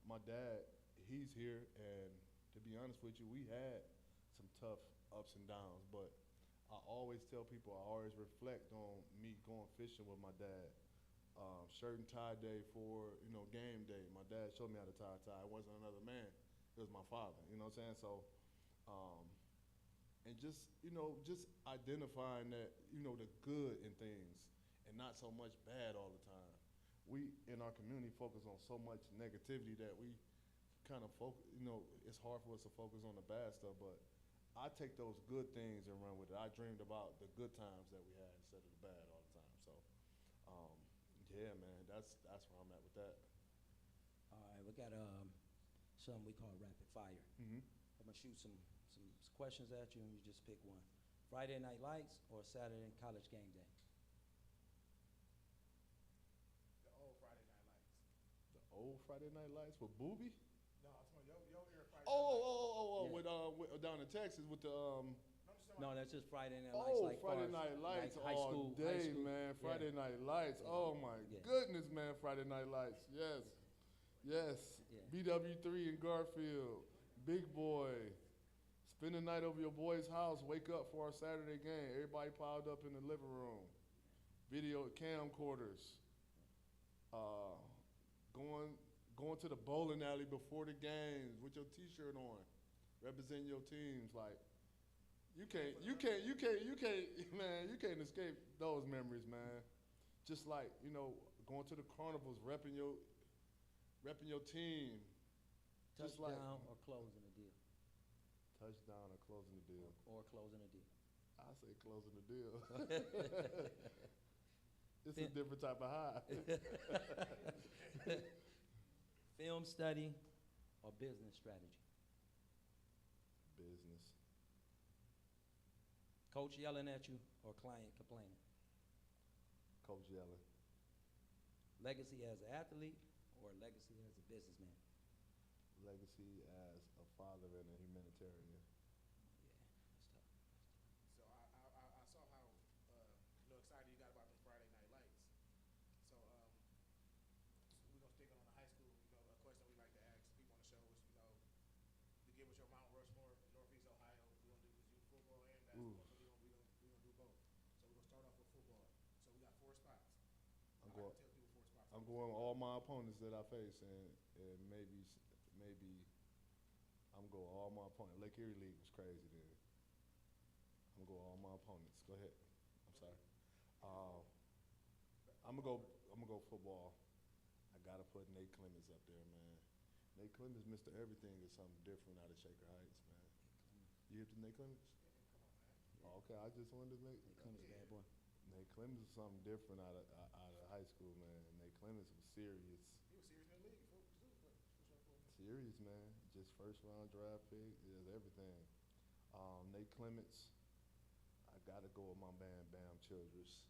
My dad, he's here, and to be honest with you, we had some tough ups and downs, but I always tell people, I always reflect on me going fishing with my dad. Shirt and tie day for, game day. My dad showed me how to tie a tie. It wasn't another man. It was my father, you know what I'm saying? So, and just identifying that, the good in things and not so much bad all the time. We, in our community, focus on so much negativity that we kind of focus, it's hard for us to focus on the bad stuff, but I take those good things and run with it. I dreamed about the good times that we had instead of the bad all the time. So, yeah, man, that's where I'm at with that. All right, we got something we call rapid fire. Mm-hmm. I'm gonna shoot some questions at you, and you just pick one. Friday Night Lights or Saturday College Game Day? The old Friday Night Lights. The old Friday Night Lights with Booby? No, it's your era Friday Night Lights. Yeah. With down in Texas with the No, that's just Friday Night Lights. Like Friday far as, Night Lights like high all school, day, yeah. man. Friday Night Lights. Yeah. Oh my Yeah. goodness, man. Friday Night Lights. Yes. Yes. Yeah. BW3 in Garfield. Big boy. Spend the night over your boy's house. Wake up for our Saturday game. Everybody piled up in the living room. Video camcorders. Going to the bowling alley before the games with your T-shirt on, representing your teams. Like, you can't, man, you can't escape those memories, man. Just like, going to the carnivals, repping your team. Just like Touchdown or closing a deal? touchdown or closing the deal. Or closing a deal. I say closing the deal. It's a different type of high. Film study or business strategy? Business. Coach yelling at you or client complaining? Coach yelling. Legacy as an athlete or legacy as a businessman? Legacy as a father and a humanitarian. Yeah, that's tough. So I saw how excited you got about the Friday Night Lights. So we're gonna stick on the high school. A question we like to ask people on the show is, to give us your Mount Rushmore in Northeast Ohio. We're gonna do football and basketball. Ooh. So we're gonna do both. So we're gonna start off with football. So we got 4 spots. I'm I going. like to tell people 4 spots. I'm going all my opponents that I face, and maybe I'm gonna go all my opponents. Lake Erie League was crazy then. I'm gonna go all my opponents. Go ahead. I'm sorry. Uh, I'm gonna go football. I gotta put Nate Clemens up there, man. Nate Clemens, Mr. Everything, is something different out of Shaker Heights, man. You hip to Nate Clemens? Oh, okay, I just wanted to make Clemens, bad boy. Nate Clemens is something different out of high school, man. Nate Clemens was serious. He was serious in the league, for sure. Serious, man. Just first round draft pick, is everything. Nate Clements, I gotta go with my man Bam Childress.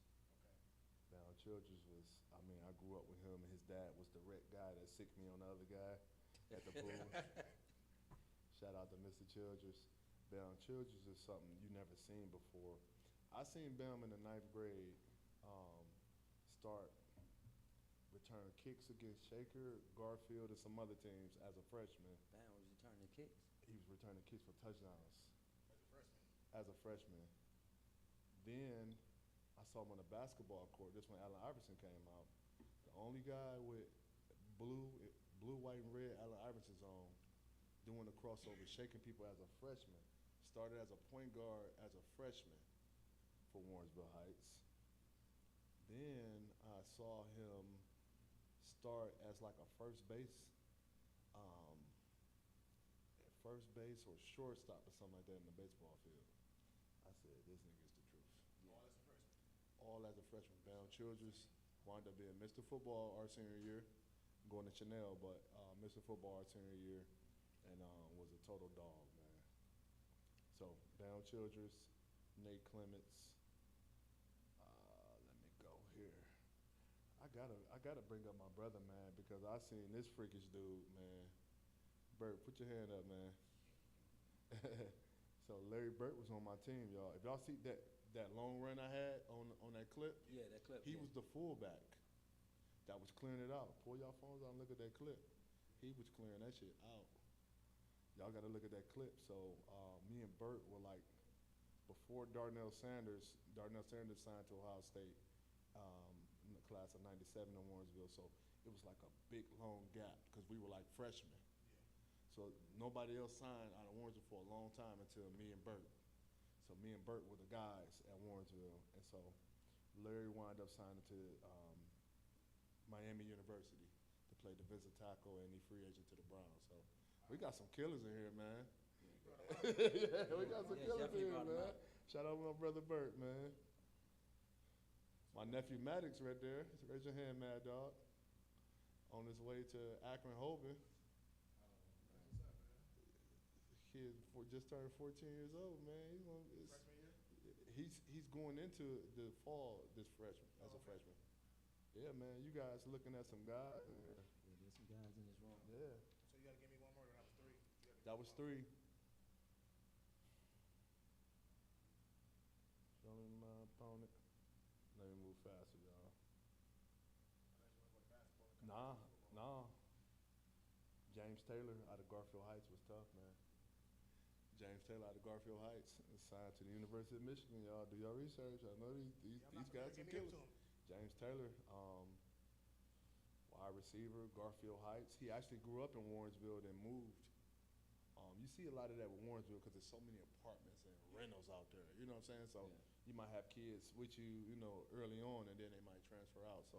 Okay. Bam Childress was, I mean, I grew up with him, and his dad was the rec guy that sicked me on the other guy at the pool. Shout out to Mr. Childress. Bam Childress is something you never seen before. I seen Bam in the 9th grade start return kicks against Shaker, Garfield, and some other teams as a freshman. Bam was returning kicks. He was returning kicks for touchdowns As a freshman. as a freshman. Then I saw him on the basketball court. This when Allen Iverson came out. The only guy with blue, white, and red Allen Iverson's on doing the crossover, shaking people as a freshman. Started as a point guard as a freshman for Warrensville Heights. Then I saw him start as like a first base or shortstop or something like that in the baseball field. I said, this nigga's the truth. Yeah. All as a freshman. Bam Childress wound up being Mr. Football our senior year, going to Chanel, but Mr. Football our senior year, and was a total dog, man. So Bam Childress, Nate Clements. Let me go here. I gotta bring up my brother, man, because I seen this freakish dude, man. Bert, put your hand up, man. So Larry Burt was on my team, y'all. If y'all see that long run I had on that clip, Yeah, that clip. he yeah. was the fullback that was clearing it out. Pull y'all phones out and look at that clip. He was clearing that shit out. Y'all got to look at that clip. So me and Burt were like, before Darnell Sanders signed to Ohio State in the class of '97 in Warrensville. So it was like a big long gap because we were like freshmen. So nobody else signed out of Warrensville for a long time until me and Burt. So me and Burt were the guys at Warrensville. And so Larry wound up signing to Miami University to play defensive tackle, and he free agent to the Browns. So we got some killers in here, man. Yeah, we got some killers in here, man. Shout out to my brother Burt, man. My nephew Maddox right there. Raise your hand, Mad Dog. On his way to Akron Hovind. Kid just turned 14 years old, man. He's going into the fall as a freshman. Yeah, man. You guys looking at some guys. Yeah, there's some guys in this room. Yeah. So you got to give me one more. That was three. That was three. Show me my opponent. Let me move faster, y'all. Nah. James Taylor out of Garfield Heights was tough, man. James Taylor out of Garfield Heights signed to the University of Michigan. Y'all do your research. I know these guys are killers. James Taylor, wide receiver, Garfield Heights. He actually grew up in Warrensville, then moved. You see a lot of that with Warrensville because there's so many apartments and rentals out there. You know what I'm saying? So you might have kids with you, early on, and then they might transfer out. So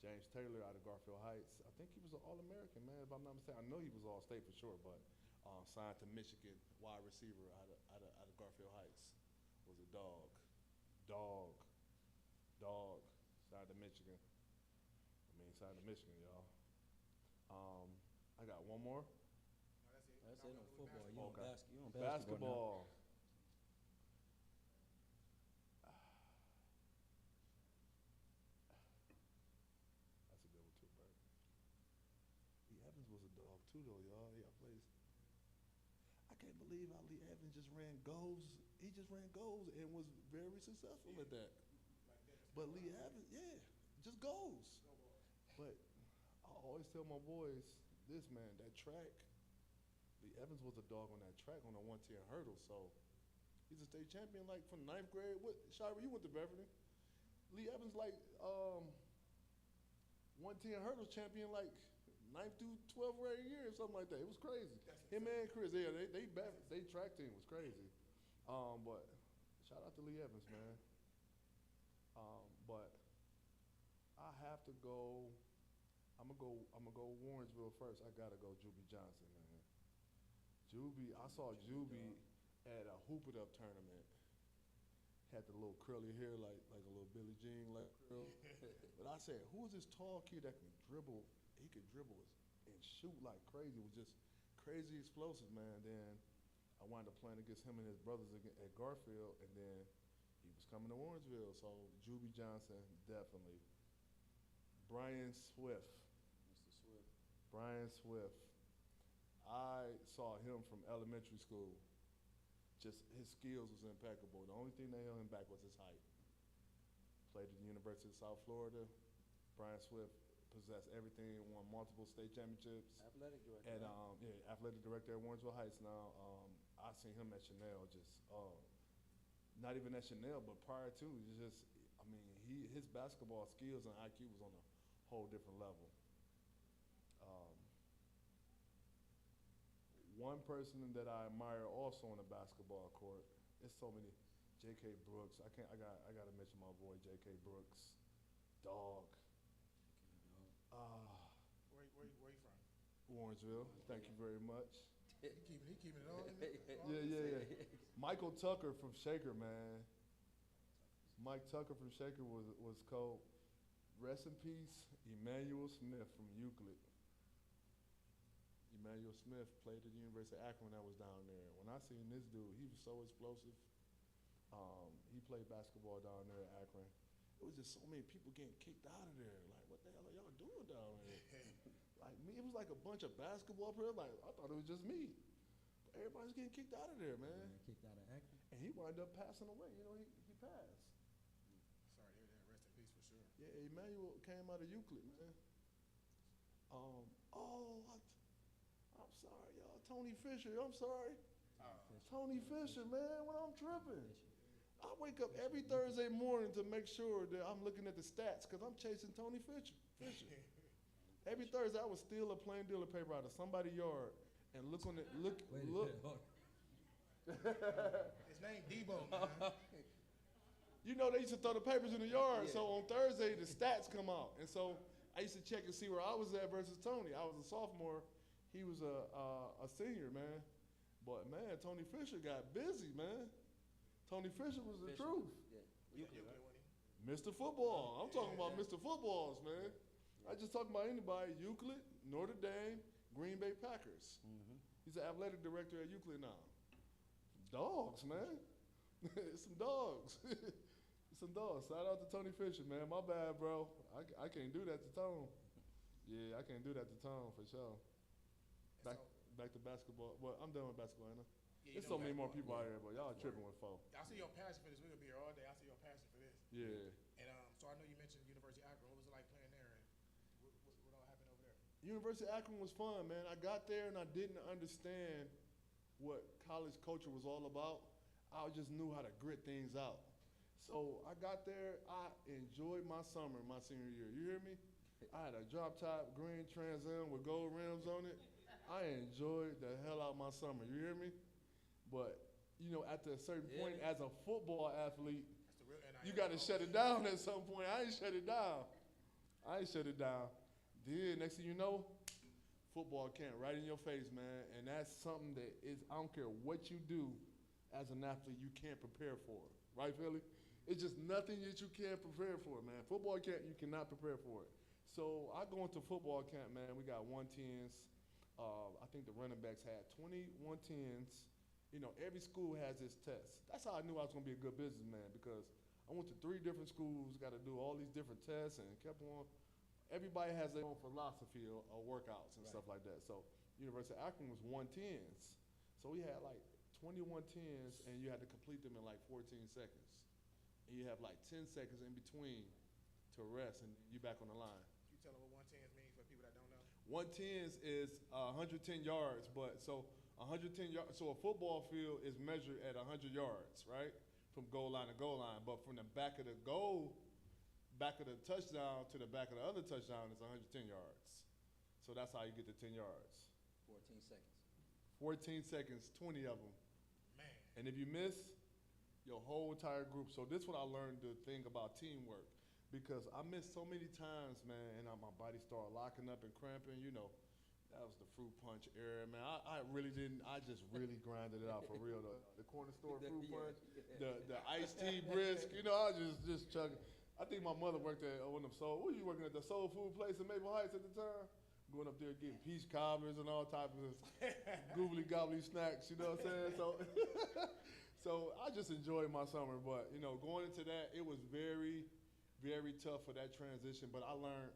James Taylor out of Garfield Heights, I think he was an All-American, man, if I'm not mistaken. I know he was All-State for sure, but signed to Michigan, wide receiver out of Garfield Heights, was a dog. Signed to Michigan. Signed to Michigan, y'all. I got one more. That's it on football. You Okay. on basketball. That's a good one too, Bert. Lee Evans was a dog too, though, y'all. Yeah, plays. I can't believe how Lee Evans just ran goals. He just ran goals and was very successful at that. But Lee Evans, just goals. But I always tell my boys, this man, that track, Lee Evans was a dog on that track on the 110 hurdle. So he's a state champion like from 9th grade. Shira, you went to Beverly. Lee Evans like 110 hurdles champion like 9th through 12th grade year or something like that. It was crazy. Him and Chris, yeah, they track team was crazy. But shout out to Lee Evans, man. But I have to go. I'm gonna go Warrensville first. I gotta go Juby Johnson, man. I saw Juby at a Hoop It Up tournament. Had the little curly hair like a little Billie Jean like curl. But I said, who is this tall kid that can dribble? He could dribble and shoot like crazy. It was just crazy explosive, man. Then I wound up playing against him and his brothers at Garfield, and then he was coming to Warrensville. So Juby Johnson, definitely. Brian Swift. Mr. Swift. Brian Swift. I saw him from elementary school. Just his skills was impeccable. The only thing that held him back was his height. Played at the University of South Florida. Brian Swift possessed everything, won multiple state championships. Athletic director. And athletic director at Warrensville Heights now. I seen him at Chanel, just not even at Chanel, but prior to, his basketball skills and IQ was on a whole different level. One person that I admire also on the basketball court, there's so many, J.K. Brooks. I gotta mention my boy J.K. Brooks, dog. Where you from? Warrensville. Thank you very much. He keeping it on. Yeah. Michael Tucker from Shaker, man. Mike Tucker from Shaker was cold. Rest in peace, Emmanuel Smith from Euclid. Emmanuel Smith played at the University of Akron when I was down there. When I seen this dude, he was so explosive. He played basketball down there at Akron. It was just so many people getting kicked out of there. Like, what the hell are y'all doing down there? Like me, it was like a bunch of basketball players. Like, I thought it was just me. But everybody's getting kicked out of there, man. Kicked out of Akron. And he wound up passing away. You know, he passed. Sorry to hear that. Rest in peace for sure. Yeah, Emmanuel came out of Euclid, man. I'm sorry, y'all. Tony Fisher, I'm sorry. Tony Fisher, man, when I'm tripping. I wake up every Thursday morning to make sure that I'm looking at the stats because I'm chasing Tony Fisher. Every Thursday I would steal a plain dealer paper out of somebody's yard and look on it. Look. His name Debo, man. You know, they used to throw the papers in the yard, so on Thursday the stats come out. And so I used to check and see where I was at versus Tony. I was a sophomore. He was a senior, man. But, man, Tony Fisher got busy, man. Tony Fisher was the truth. Yeah. Mr. Football. I'm talking about Mr. Footballs, man. I just talking about anybody. Euclid, Notre Dame, Green Bay Packers. Mm-hmm. He's an athletic director at Euclid now. Dogs, man. Some dogs. Some dogs. Shout out to Tony Fisher, man. My bad, bro. I can't do that to Tone. Yeah, I can't do that to Tone for sure. Back to basketball. Well, I'm done with basketball, ain't I? Yeah, There's so many more people out here, but y'all tripping with four. I see your passion for this. We could be here all day. I see your passion for this. Yeah. And so I know you mentioned University of Akron. What was it like playing there? And what all happened over there? University of Akron was fun, man. I got there and I didn't understand what college culture was all about. I just knew how to grit things out. So I got there. I enjoyed my summer, my senior year. You hear me? I had a drop top green Trans Am with gold rims on it. I enjoyed the hell out of my summer. You hear me? But, you know, after a certain point, as a football athlete, you got to shut it down at some point. I ain't shut it down. Then, next thing you know, football camp right in your face, man. And that's something that is, I don't care what you do as an athlete, you can't prepare for. Right, Philly? It's just nothing that you can't prepare for, man. Football camp, you cannot prepare for it. So I go into football camp, man. We got 110s. I think the running backs had 20 110s. You know, every school has its test. That's how I knew I was going to be a good businessman because I went to 3 different schools, got to do all these different tests and kept on. Everybody has their own philosophy of workouts and stuff like that. So University of Akron was 110s. So we had like 20 110s and you had to complete them in like 14 seconds. And you have like 10 seconds in between to rest and you back on the line. Can you tell them what 110s mean for people that don't know? 110s is 110 yards, but so 110 yards. So a football field is measured at 100 yards, right, from goal line to goal line. But from the back of the goal, back of the touchdown to the back of the other touchdown is 110 yards. So that's how you get the 10 yards. 14 seconds. 14 seconds, 20 of them. Man. And if you miss, your whole entire group. So this is what I learned the thing about teamwork. Because I missed so many times, man, and my body started locking up and cramping. You know, that was the fruit punch era, man. I really didn't, I just really grinded it out for real, though. The corner store fruit punch, the iced tea brisk, you know, I was just chugging. I think my mother worked at one of them soul, what were you working at, the soul food place in Maple Heights at the time? Going up there getting peach cobblers and all types of goobly gobbly snacks, you know what I'm saying? So, so I just enjoyed my summer, but, you know, going into that, it was very, very tough for that transition, but I learned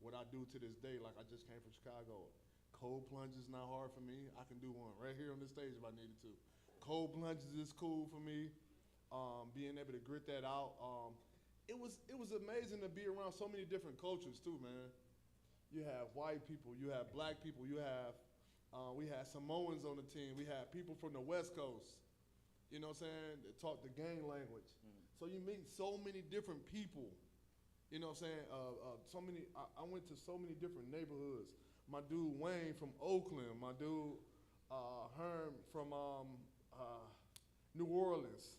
what I do to this day. Like, I just came from Chicago. Cold plunges not hard for me. I can do one right here on this stage if I needed to. Cold plunges is cool for me. Being able to grit that out. It was amazing to be around so many different cultures too, man. You have white people, you have black people, you have, we had Samoans on the team, we had people from the West Coast, you know what I'm saying, that talk the gang language. So you meet so many different people, you know what I'm saying, I went to so many different neighborhoods. My dude Wayne from Oakland, my dude Herm from New Orleans,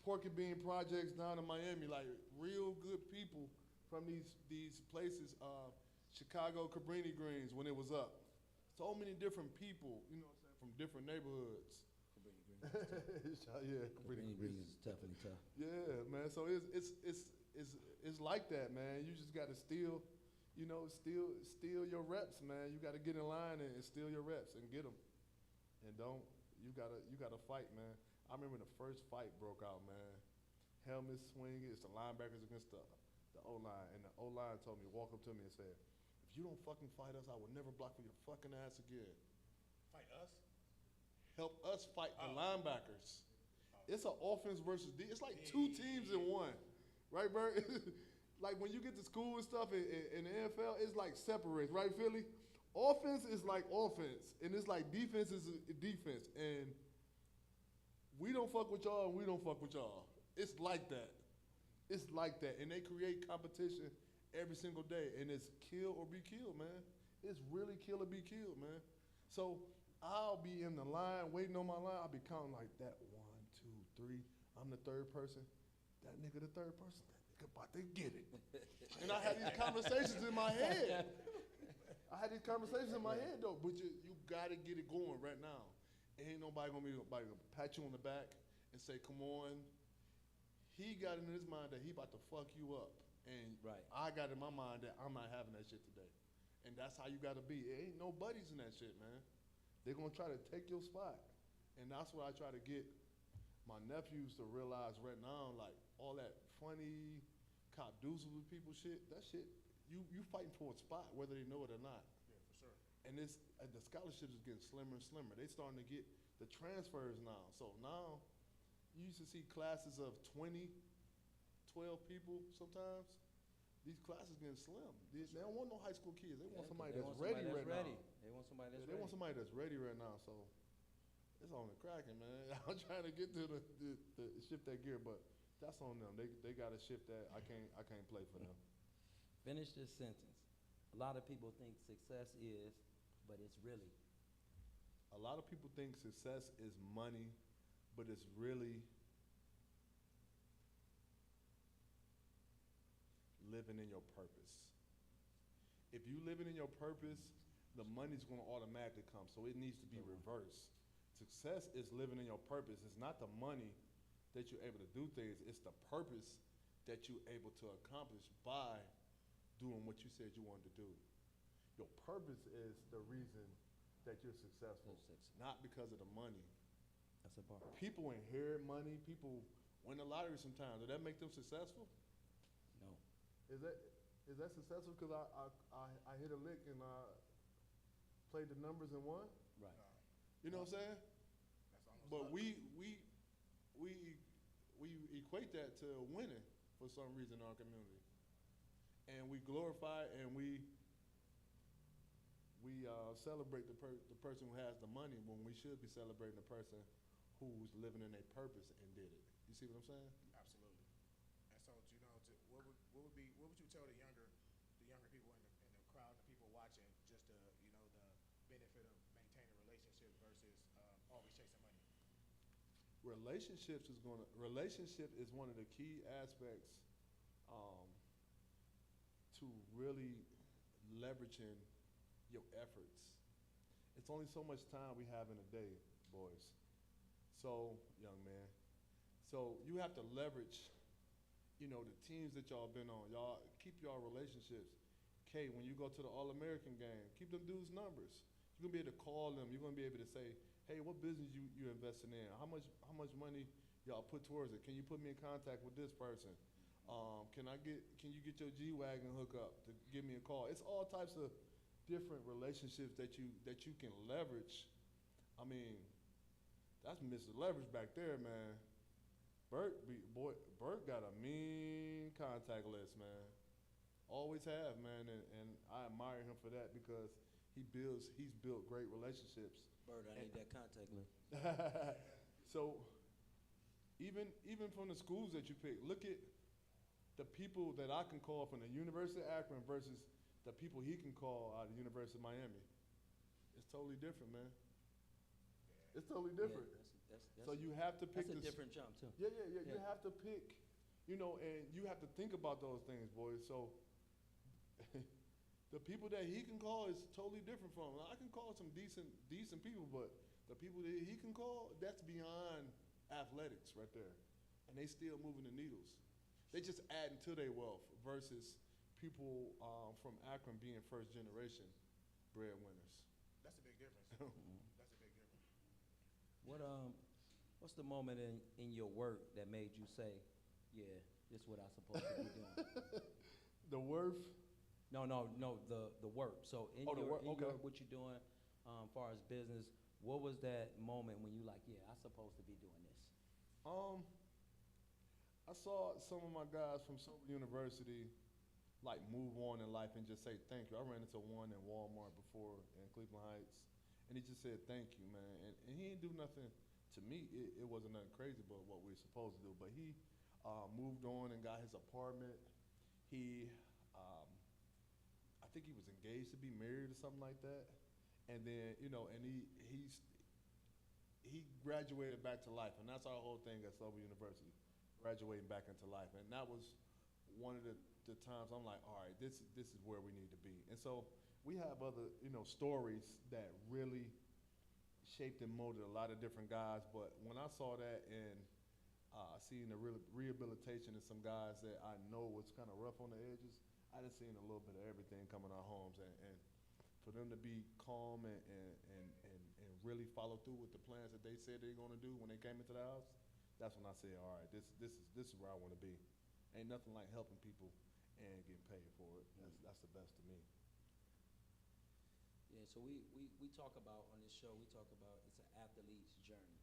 Porky Bean Projects down in Miami, like real good people from these places. Chicago Cabrini Greens when it was up. So many different people, you know what I'm saying, from different neighborhoods. Cabrini Greens. Yeah, Cabrini Greens is definitely tough. Yeah, man. So it's like that, man. You just got to steal your reps, man. You got to get in line and steal your reps and get them. And you gotta fight, man. I remember the first fight broke out, man. Helmet swinging, it's the linebackers against the O-line. And the O-line told me, walk up to me and said, if you don't fucking fight us, I will never block for your fucking ass again. Fight us? Help us fight the linebackers. It's an offense versus D. It's like two teams in one. Right, Bert? Like when you get to school and stuff in the NFL, it's like separates, right, Philly? Offense is like offense, and it's like defense is defense. And we don't fuck with y'all, and we don't fuck with y'all. It's like that. It's like that. And they create competition every single day. And it's kill or be killed, man. It's really kill or be killed, man. So I'll be in the line, waiting on my line. I'll be counting like that. 1, 2, 3. I'm the third person. That nigga the third person. That nigga about to get it. And I had these conversations in my head. Though. But you got to get it going right now. Ain't nobody gonna pat you on the back and say, come on. He got it in his mind that he about to fuck you up. And I got in my mind that I'm not having that shit today. And that's how you got to be. It ain't no buddies in that shit, man. They're going to try to take your spot. And that's what I try to get my nephews to realize right now, like all that funny cop doozle with people shit, that shit, you fighting for a spot whether they know it or not. Yeah, for sure. And the scholarships is getting slimmer and slimmer. They starting to get the transfers now. So now you used to see classes of 20, 12 people sometimes. These classes getting slim. They don't want no high school kids. They want somebody that's ready right now. They want somebody that's ready. They want somebody that's ready right now. So it's on the cracking, man. I'm trying to get to the shift that gear, but that's on them. They got to shift that. I can't play for them. Finish this sentence. A lot of people think success is, but it's really. A lot of people think success is money, but it's really living in your purpose. If you living in your purpose, the money's gonna automatically come. So it needs to be reversed. Success is living in your purpose. It's not the money that you're able to do things. It's the purpose that you're able to accomplish by doing what you said you wanted to do. Your purpose is the reason that you're successful, not because of the money. That's a part. People inherit money. People win the lottery sometimes. Does that make them successful? No. Is that successful because I hit a lick and I played the numbers and won? Right. You know what I'm saying? That's almost But luck. we equate that to winning for some reason in our community, and we glorify and we celebrate the person who has the money when we should be celebrating the person who's living in a purpose and did it. You see what I'm saying? Absolutely. And so, you know, what would you tell the younger people in the crowd, the people watching, just to benefit of maintaining relationships versus always chasing money? Relationship is one of the key aspects um, to really leveraging your efforts. It's only so much time we have in a day, boys. So, young man. So you have to leverage, the teams that y'all been on. Y'all keep y'all relationships. K, when you go to the All-American game, keep them dudes' numbers. You're gonna be able to call them. You're gonna be able to say, hey, what business you investing in? How much money y'all put towards it? Can you put me in contact with this person? Can you get your G-Wagon hookup to give me a call? It's all types of different relationships that you can leverage. I mean, that's Mr. Leverage back there, man. Bert got a mean contact list, man. Always have, man, and I admire him for that because he's built great relationships. Bird, I need that contact list. So even from the schools that you pick, look at the people that I can call from the University of Akron versus the people he can call out of the University of Miami. It's totally different, man. It's totally different. Yeah, so you have to pick. That's a different jump too. Yeah. You have to pick, and you have to think about those things, boys. So the people that he can call is totally different from. I can call some decent people, but the people that he can call, that's beyond athletics right there, and they still moving the needles. They just adding to their wealth versus people from Akron being first generation breadwinners. That's a big difference. That's a big difference. What's the moment in your work that made you say, yeah, this is what I'm supposed to be doing? The worth? No, the work. So in the work, okay. what you're doing, far as business, what was that moment when you like, yeah, I'm supposed to be doing this? I saw some of my guys from Sober University like move on in life and just say thank you. I ran into one in Walmart before in Cleveland Heights, and he just said thank you, man. And he didn't do nothing to me. It wasn't nothing crazy but what we were supposed to do. But he moved on and got his apartment. He, I think he was engaged to be married or something like that. And then, and he graduated back to life, and that's our whole thing at Sober University, graduating back into life. And that was one of the times I'm like, all right, this is where we need to be. And so we have other, stories that really shaped and molded a lot of different guys. But when I saw that and seeing the rehabilitation of some guys that I know was kind of rough on the edges, I just seen a little bit of everything come in our homes. And for them to be calm and really follow through with the plans that they said they were going to do when they came into the house, that's when I said, all right, this is where I want to be. Ain't nothing like helping people and getting paid for it. That's the best to me. Yeah, so we talk about, on this show, we talk about it's an athlete's journey.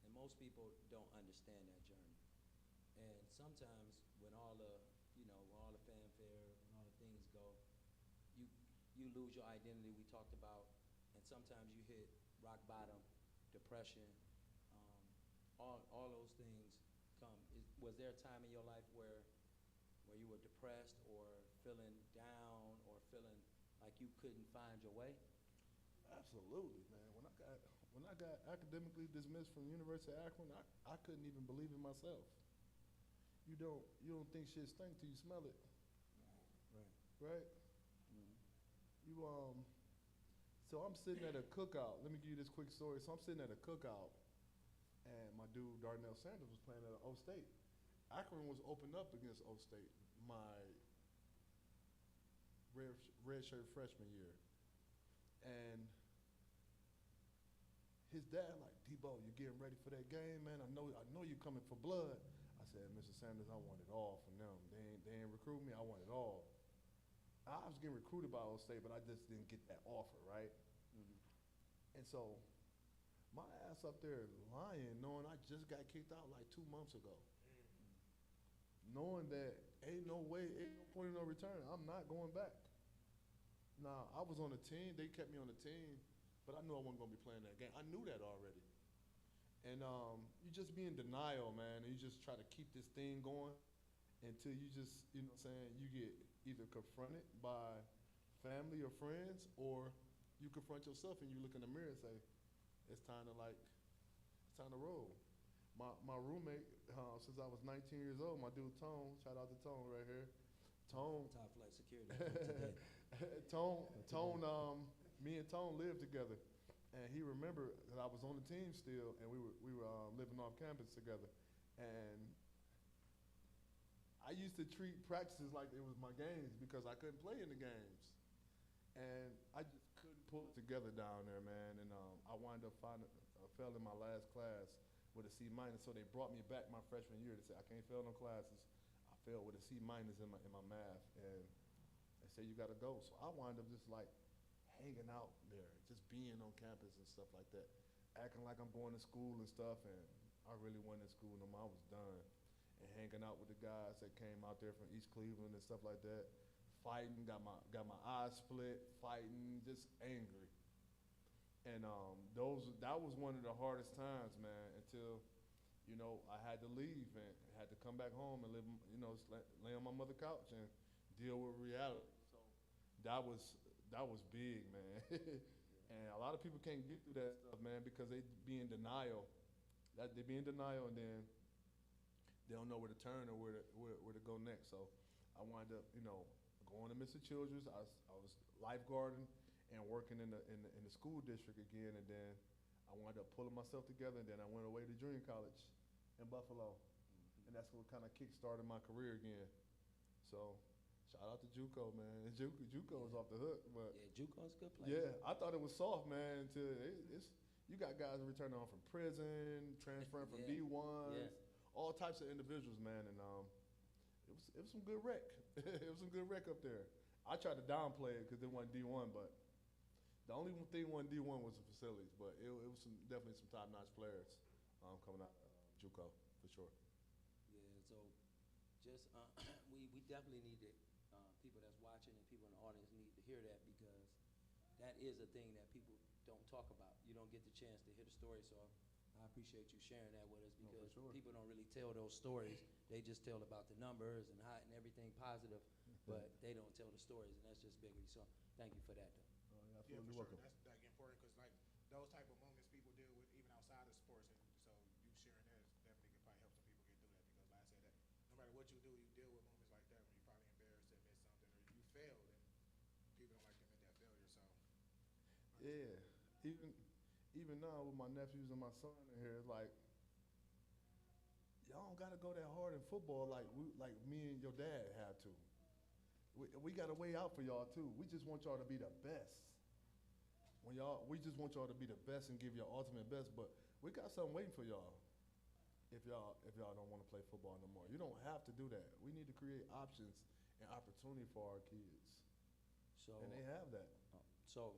And most people don't understand that journey. And sometimes when all the fanfare, when all the things go, you lose your identity, we talked about, and sometimes you hit rock bottom, depression, all those things come. Was there a time in your life where you were depressed or feeling down or feeling like you couldn't find your way? Absolutely, man. When I got academically dismissed from the University of Akron, I couldn't even believe in myself. You don't think shit stink till you smell it. Right? Mm-hmm. So I'm sitting at a cookout. Let me give you this quick story. So I'm sitting at a cookout, and my dude Darnell Sanders was playing at O State. Akron was opened up against O State my redshirt freshman year, and his dad like, Debo, you getting ready for that game, man? I know you coming for blood. I said, Mr. Sanders, I want it all from them. They ain't recruit me. I want it all. I was getting recruited by O State, but I just didn't get that offer, right? Mm-hmm. And so my ass up there lying, knowing I just got kicked out like 2 months ago. Knowing that ain't no way, ain't no point of no return. I'm not going back. Now, I was on the team. They kept me on the team, but I knew I wasn't going to be playing that game. I knew that already. And you just be in denial, man, and you just try to keep this thing going until you just, you get either confronted by family or friends, or you confront yourself and you look in the mirror and say, it's time to roll. My roommate, since I was 19 years old, my dude Tone, shout out to Tone right here. Tone, Top flight security today. me and Tone lived together, and he remembered that I was on the team still, and we were living off campus together, and I used to treat practices like it was my games because I couldn't play in the games, and I just couldn't pull it together down there, man. And I wound up fell in my last class with a C minus, so they brought me back my freshman year to say I can't fail no classes. I failed with a C minus in my math, and they said you got to go. So I wound up just like hanging out there, just being on campus and stuff like that, acting like I'm going to school and stuff, and I really wasn't in school no more. I was done. And hanging out with the guys that came out there from East Cleveland and stuff like that, fighting, got my eyes split, fighting, just angry. And that was one of the hardest times, man, until, I had to leave and had to come back home and live, lay on my mother's couch and deal with reality. So that was big, man. And a lot of people can't get through that stuff, man, because they be in denial. They be in denial, and then they don't know where to turn or where to go next. So I wound up, going to Mr. Children's. I was lifeguarding and working in the school district again, and then I wound up pulling myself together, and then I went away to junior college in Buffalo, and that's what kind of kick-started my career again. So shout out to JUCO, man. JUCO was off the hook, but Yeah, JUCO's a good place. yeah, I thought it was soft, man. You got guys returning home from prison, transferring from Yeah. D1s, Yeah. all types of individuals, man, and it was some good rec. It was some good rec up there. I tried to downplay it because it wasn't D1, but the only thing wasn't D1 was the facilities, but it was definitely some top-notch players coming out JUCO for sure. Yeah, so just we definitely need to people that's watching and people in the audience need to hear that, because that is a thing that people don't talk about. You don't get the chance to hear the story, so I appreciate you sharing that with us, No, for because sure. people don't really tell those stories. They just tell about the numbers and how and everything positive, but they don't tell the stories, and that's just bigger. So thank you for that, though. Oh, yeah, Yeah, absolutely for sure. welcome. That's like important because like those type of moments people deal with even outside of sports, and so you sharing that is definitely could probably help some people get through that, because like I said, that no matter what you do, you deal with moments like that when you're probably embarrassed to admit something or you failed, and people don't like to admit that failure. So Yeah, even now with my nephews and my son in here, it's like y'all don't gotta go that hard in football like me and your dad had to. We got a way out for y'all too. We just want y'all to be the best. We just want y'all to be the best and give your ultimate best. But we got something waiting for y'all. If y'all don't want to play football no more, you don't have to do that. We need to create options and opportunity for our kids, So and they have that. So,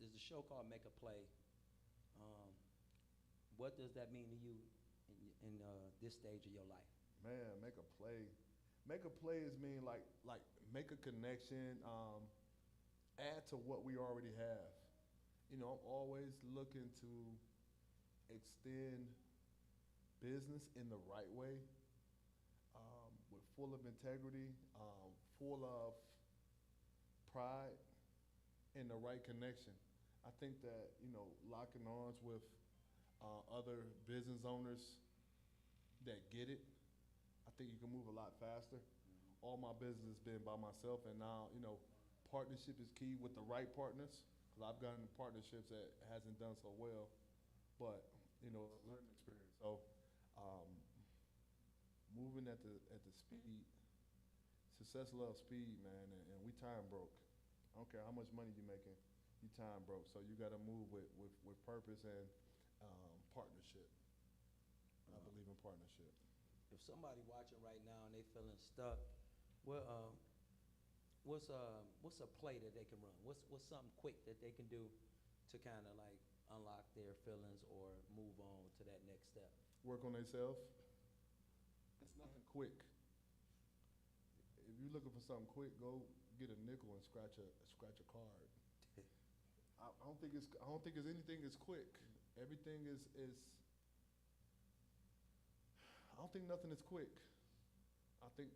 it's a show called Make a Play. What does that mean to you in this stage of your life? Man, make a play. Make a play is mean like make a connection, add to what we already have. I'm always looking to extend business in the right way, with full of integrity, full of pride, and the right connection. I think that, locking arms with other business owners that get it, I think you can move a lot faster. All my business has been by myself, and now, partnership is key with the right partners, because I've gotten partnerships that hasn't done so well, but, learning experience. So, moving at the speed, success loves speed, man, and we time broke. I don't care how much money you're making, you time broke. So you got to move with purpose and partnership. I believe in partnership. If somebody watching right now and they feeling stuck, what's a play that they can run? What's something quick that they can do to kind of like unlock their feelings or move on to that next step? Work on themselves. It's nothing quick. If you're looking for something quick, go get a nickel and scratch a card. I don't think it's anything is quick. Everything is. I don't think nothing is quick. I think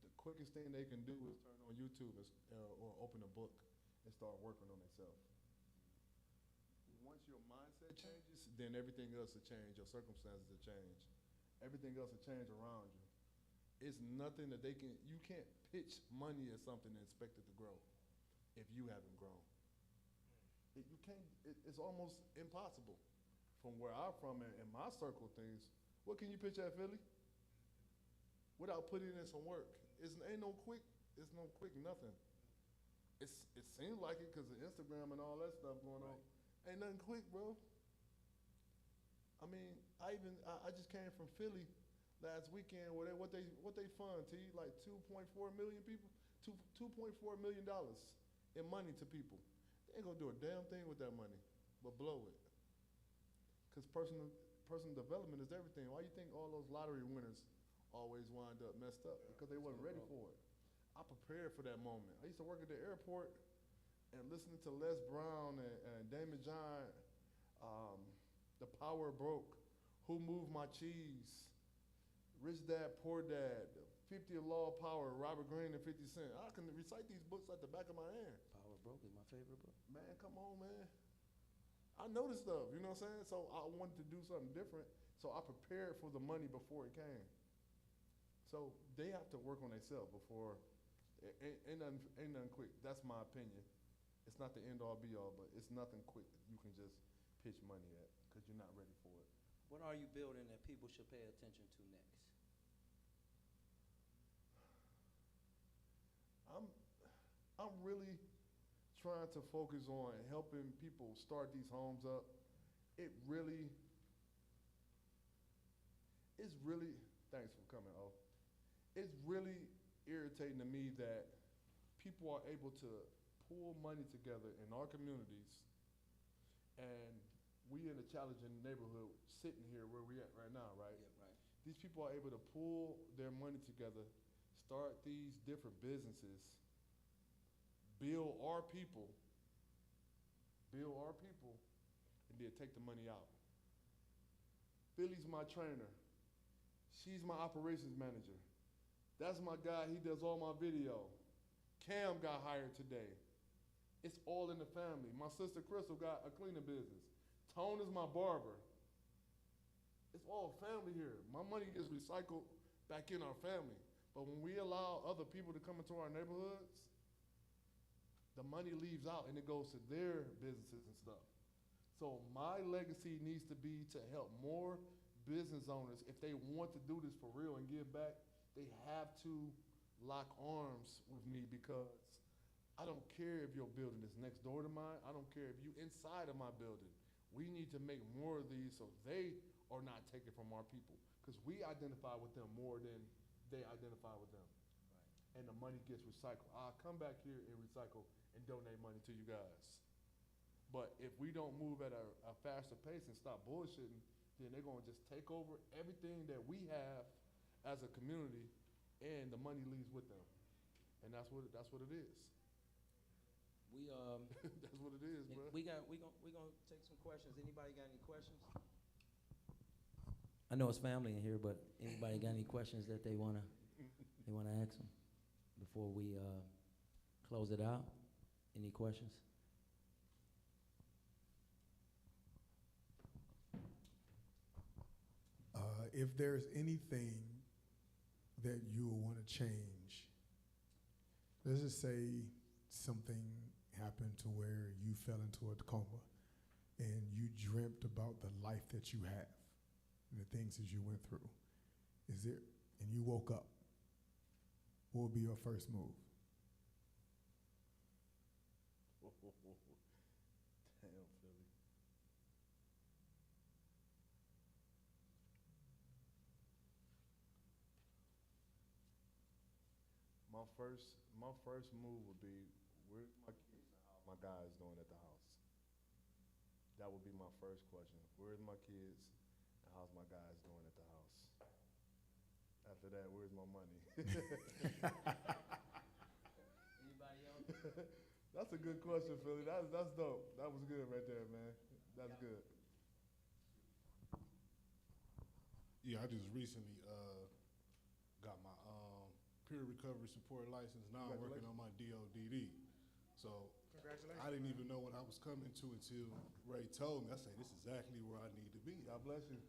the quickest thing they can do is turn on YouTube or open a book and start working on themselves. Once your mindset changes, then everything else will change. Your circumstances will change. Everything else will change around you. It's nothing that you can't pitch money as something and expect it to grow if you haven't grown. You can't, it's almost impossible. From where I'm from and my circle of things, what can you pitch at Philly? Without putting in some work. It's no quick nothing. It seems like it because of Instagram and all that stuff going on. Ain't nothing quick, bro. I mean, I just came from Philly last weekend where what they fund, T, like 2.4 million people, $2.4 million in money to people. They ain't gonna do a damn thing with that money, but blow it. Because personal development is everything. Why you think all those lottery winners always wind up messed up? Because they wasn't ready for it. I prepared for that moment. I used to work at the airport and listening to Les Brown and Damon John, The Power Broke, Who Moved My Cheese, Rich Dad, Poor Dad, 50 Law of Power, Robert Greene and 50 Cent. I can recite these books like the back of my hand. Power Broke is my favorite book. Man, come on, man. I know this stuff, you know what I'm saying? So I wanted to do something different, so I prepared for the money before it came. So they have to work on themselves before, ain't nothing quick. That's my opinion. It's not the end all be all, but it's nothing quick that you can just pitch money at because you're not ready for it. What are you building that people should pay attention to next? I'm really trying to focus on helping people start these homes up. It's really, thanks for coming, O. It's really irritating to me that people are able to pull money together in our communities, and we in a challenging neighborhood sitting here where we at right now, right? Yeah, right. These people are able to pull their money together, start these different businesses, build our people, and then take the money out. Philly's my trainer. She's my operations manager. That's my guy, he does all my video. Cam got hired today. It's all in the family. My sister Crystal got a cleaning business. Tone is my barber. It's all family here. My money is recycled back in our family. But when we allow other people to come into our neighborhoods, the money leaves out and it goes to their businesses and stuff. So my legacy needs to be to help more business owners. If they want to do this for real and give back, they have to lock arms with me because I don't care if your building is next door to mine. I don't care if you inside of my building. We need to make more of these so they are not taken from our people because we identify with them more than they identify with them. Right. And the money gets recycled. I'll come back here and recycle and donate money to you guys. But if we don't move at a faster pace and stop bullshitting, then they're gonna just take over everything that we have as a community and the money leaves with them. And that's what it is. We that's what it is, bro. we gonna take some questions. Anybody got any questions? I know it's family in here, but anybody got any questions that they wanna ask them before we close it out? Any questions? If there's anything that you want to change, let's just say something happened to where you fell into a coma and you dreamt about the life that you have and the things that you went through. And you woke up, what would be your first move? Damn, Philly. My first move would be, where's my kids and how's my guys doing at the house? That would be my first question. Where's my kids and how's my guys doing at the house? After that, where's my money? Anybody else? That's a good question, Philly. That's dope. That was good right there, man. That's good. Yeah, I just recently got my peer recovery support license. Now I'm working on my DODD. So Congratulations. I didn't even know what I was coming to until Ray told me. I said, this is exactly where I need to be. God bless you.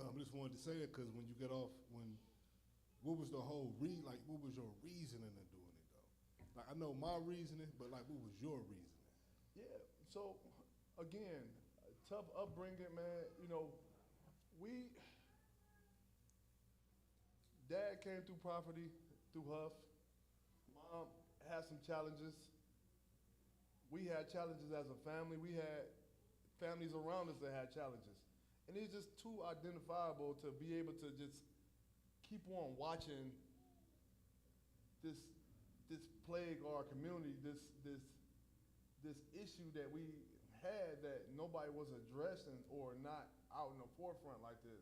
I just wanted to say that because when you get off, what was the whole what was your reasoning in doing it though? Like I know my reasoning, but like what was your reasoning? Yeah. So again, tough upbringing, man. You know, Dad came through property through Huff. Mom had some challenges. We had challenges as a family. We had families around us that had challenges. And it's just too identifiable to be able to just keep on watching this plague our community, this issue that we had that nobody was addressing or not out in the forefront like this.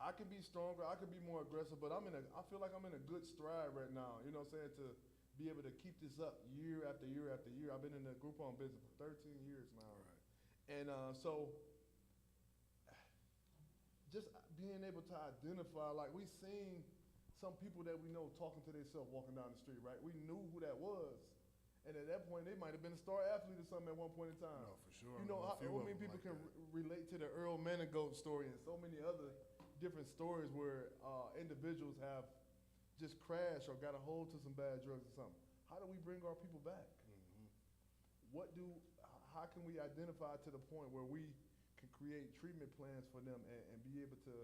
I could be stronger, I could be more aggressive, but I feel like I'm in a good stride right now, you know what I'm saying, to be able to keep this up year after year after year. I've been in the group home business for 13 years now. Right. And so just being able to identify, like we seen some people that we know talking to themselves walking down the street, right? We knew who that was. And at that point, they might have been a star athlete or something at one point in time. No, for sure. You know, how many people can relate to the Earl Manigault story and so many other different stories where individuals have just crashed or got a hold to some bad drugs or something. How do we bring our people back? Mm-hmm. How can we identify to the point where we can create treatment plans for them and be able to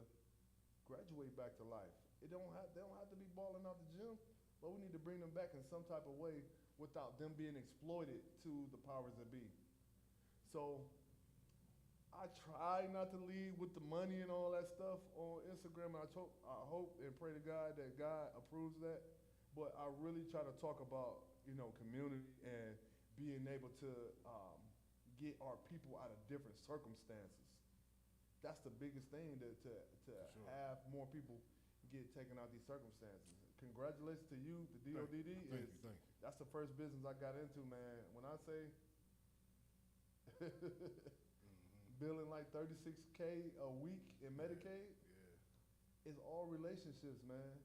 graduate back to life? They don't have to be balling out the gym, but we need to bring them back in some type of way without them being exploited to the powers that be. So I try not to lead with the money and all that stuff on Instagram. I hope and pray to God that God approves that. But I really try to talk about, you know, community and being able to get our people out of different circumstances. That's the biggest thing to Sure. have more people get taken out of these circumstances. Congratulations to you, the DODD. Thank you. That's the first business I got into, man. When I say billing like $36K a week in Medicaid, Yeah. it's all relationships, man.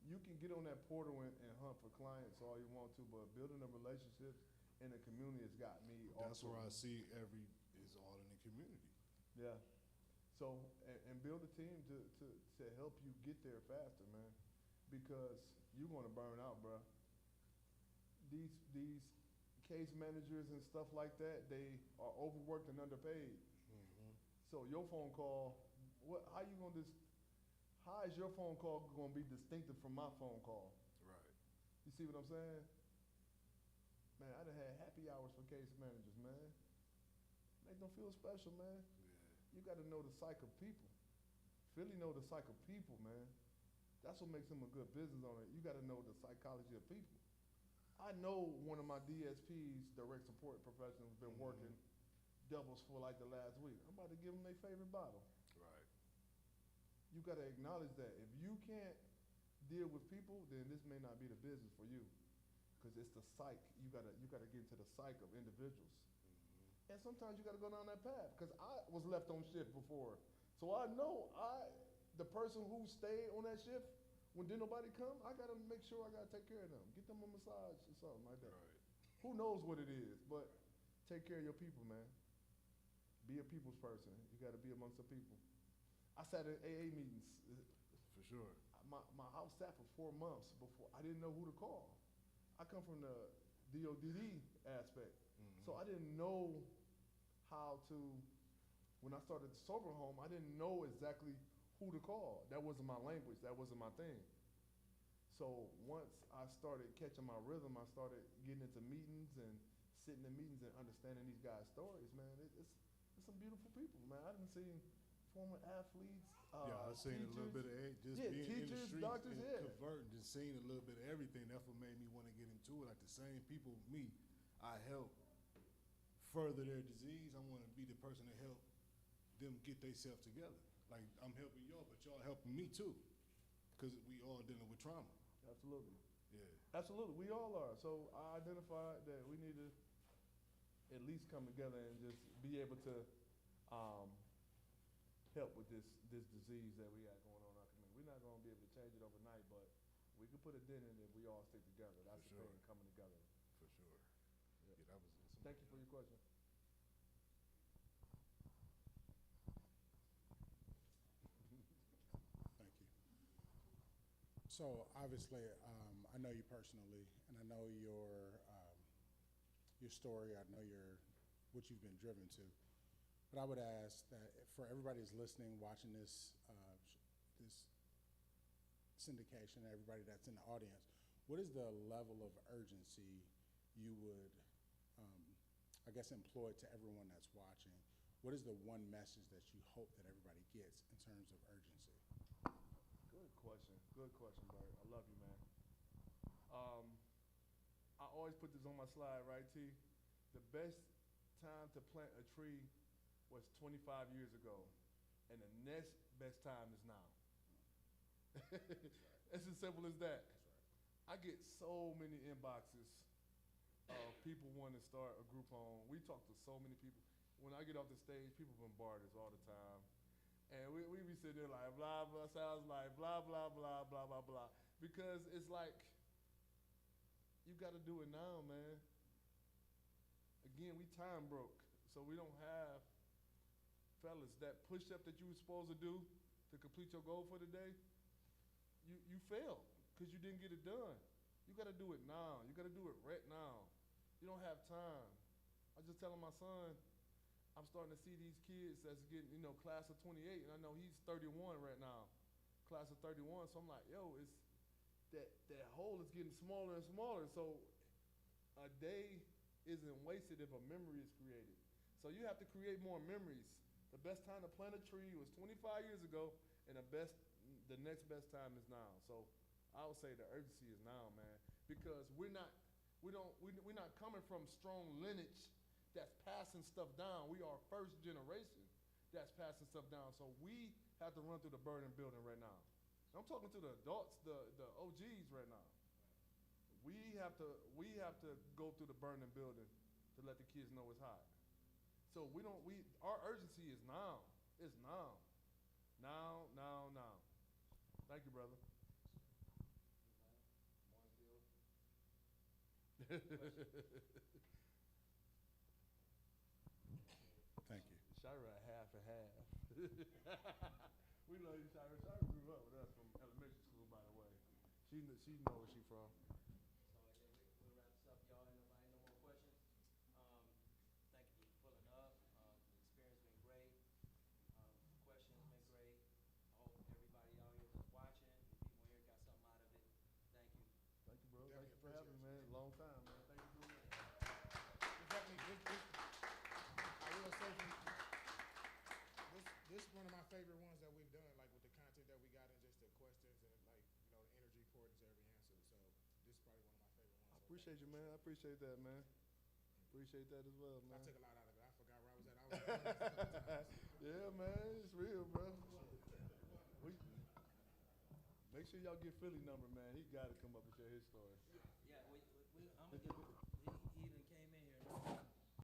You can get on that portal and hunt for clients all you want to, but building the relationships in the community has got me. That's also. where I see is all in the community. Yeah. So, and build a team to help you get there faster, man, because you're going to burn out, bro. These case managers and stuff like that, they are overworked and underpaid. Mm-hmm. So your phone call, how is your phone call going to be distinctive from my phone call? Right. You see what I'm saying? Man, I done had happy hours for case managers, man. Make them feel special, man. Yeah. You got to know the psyche of people. Philly know the psyche of people, man. That's what makes him a good business owner. You got to know the psychology of people. I know one of my DSPs, direct support professionals, been working doubles for like the last week. I'm about to give them their favorite bottle. Right. You got to acknowledge that. If you can't deal with people, then this may not be the business for you, because it's the psyche. You gotta get into the psyche of individuals. And sometimes you got to go down that path, because I was left on shift before. So I know the person who stayed on that shift, when didn't nobody come, I got to make sure I got to take care of them. Get them a massage or something like that. Right. Who knows what it is, but take care of your people, man. Be a people's person. You got to be amongst the people. I sat in AA meetings. For sure. My house sat for 4 months before. I didn't know who to call. I come from the DODD aspect. Mm-hmm. So I didn't know how to, when I started the sober home, I didn't know exactly who to call. That wasn't my language. That wasn't my thing. So once I started catching my rhythm, I started getting into meetings and sitting in meetings and understanding these guys' stories, man. It's some beautiful people, man. I didn't see former athletes, I've seen teachers. a little bit of just Yeah, being in the teachers, streets doctors, and yeah. converting, just seeing a little bit of everything. That's what made me want to get into it. Like the same people, I help further their disease. I want to be the person to help them get themselves together. Like I'm helping y'all, but y'all helping me too, because we all dealing with trauma. Absolutely. Yeah. Absolutely, we all are. So I identified that we need to at least come together and just be able to help with this disease that we got going on in our community. We're not going to be able to change it overnight, but we can put a dent in it if we all stick together. That's For the sure. thing, coming together. For sure. Thank you for your question. Thank you. So obviously, I know you personally, and I know your story. I know what you've been driven to. But I would ask that for everybody who's listening, watching this this syndication, everybody that's in the audience, what is the level of urgency you would, I guess, employ to everyone that's watching? What is the one message that you hope that everybody gets in terms of urgency? Good question. Good question, Bert. I love you, man. I always put this on my slide, right, T? The best time to plant a tree was 25 years ago, and the next best time is now. It's as simple as that. I get so many inboxes of people wanting to start a group home. We talk to so many people. When I get off the stage, people bombard us all the time. And we be sitting there like, blah, blah, sounds like blah, blah, blah, blah, blah, blah. Because it's like, you got to do it now, man. Again, we time broke, so we don't have, fellas, that push-up that you were supposed to do to complete your goal for the day, you failed because you didn't get it done. You got to do it now. You got to do it right now. You don't have time. I was just telling my son, I'm starting to see these kids that's getting, class of 28, and I know he's 31 right now, class of 31. So I'm like, yo, it's that hole is getting smaller and smaller. So a day isn't wasted if a memory is created. So you have to create more memories. The best time to plant a tree was 25 years ago, and the next best time is now. So I would say the urgency is now, man, because we're not coming from strong lineage that's passing stuff down. We are first generation that's passing stuff down. So we have to run through the burning building right now. I'm talking to the adults, the OGs right now. We have to go through the burning building to let the kids know it's hot. So our urgency is now. It's now. Now, now, now. Thank you, brother. Thank you. Shira, half and half. We love you, Shira. Shira grew up with us from elementary school, by the way. She knows where she's from. So we'll wrap this up, y'all. Ain't no more questions. Thank you for pulling up. The experience been great. Questions been great. I hope everybody out here that's watching, the people here got something out of it. Thank you. Thank you, bro. Definitely Thank you for having me, man. Long time, man. Thank you for doing that. I will say this one of my favorite ones that we've done, like with the content that we got and just the questions and like, the energy poured into every answer. So this is probably one of my favorite ones. I appreciate you, man. I appreciate that, man. Appreciate that as well, man. I took a lot out of it. I forgot where I was at. I was at Yeah, man. It's real, bro. Make sure y'all get Philly number, man. He got to come up and share his story. Yeah, I'm gonna give him. He even came in here.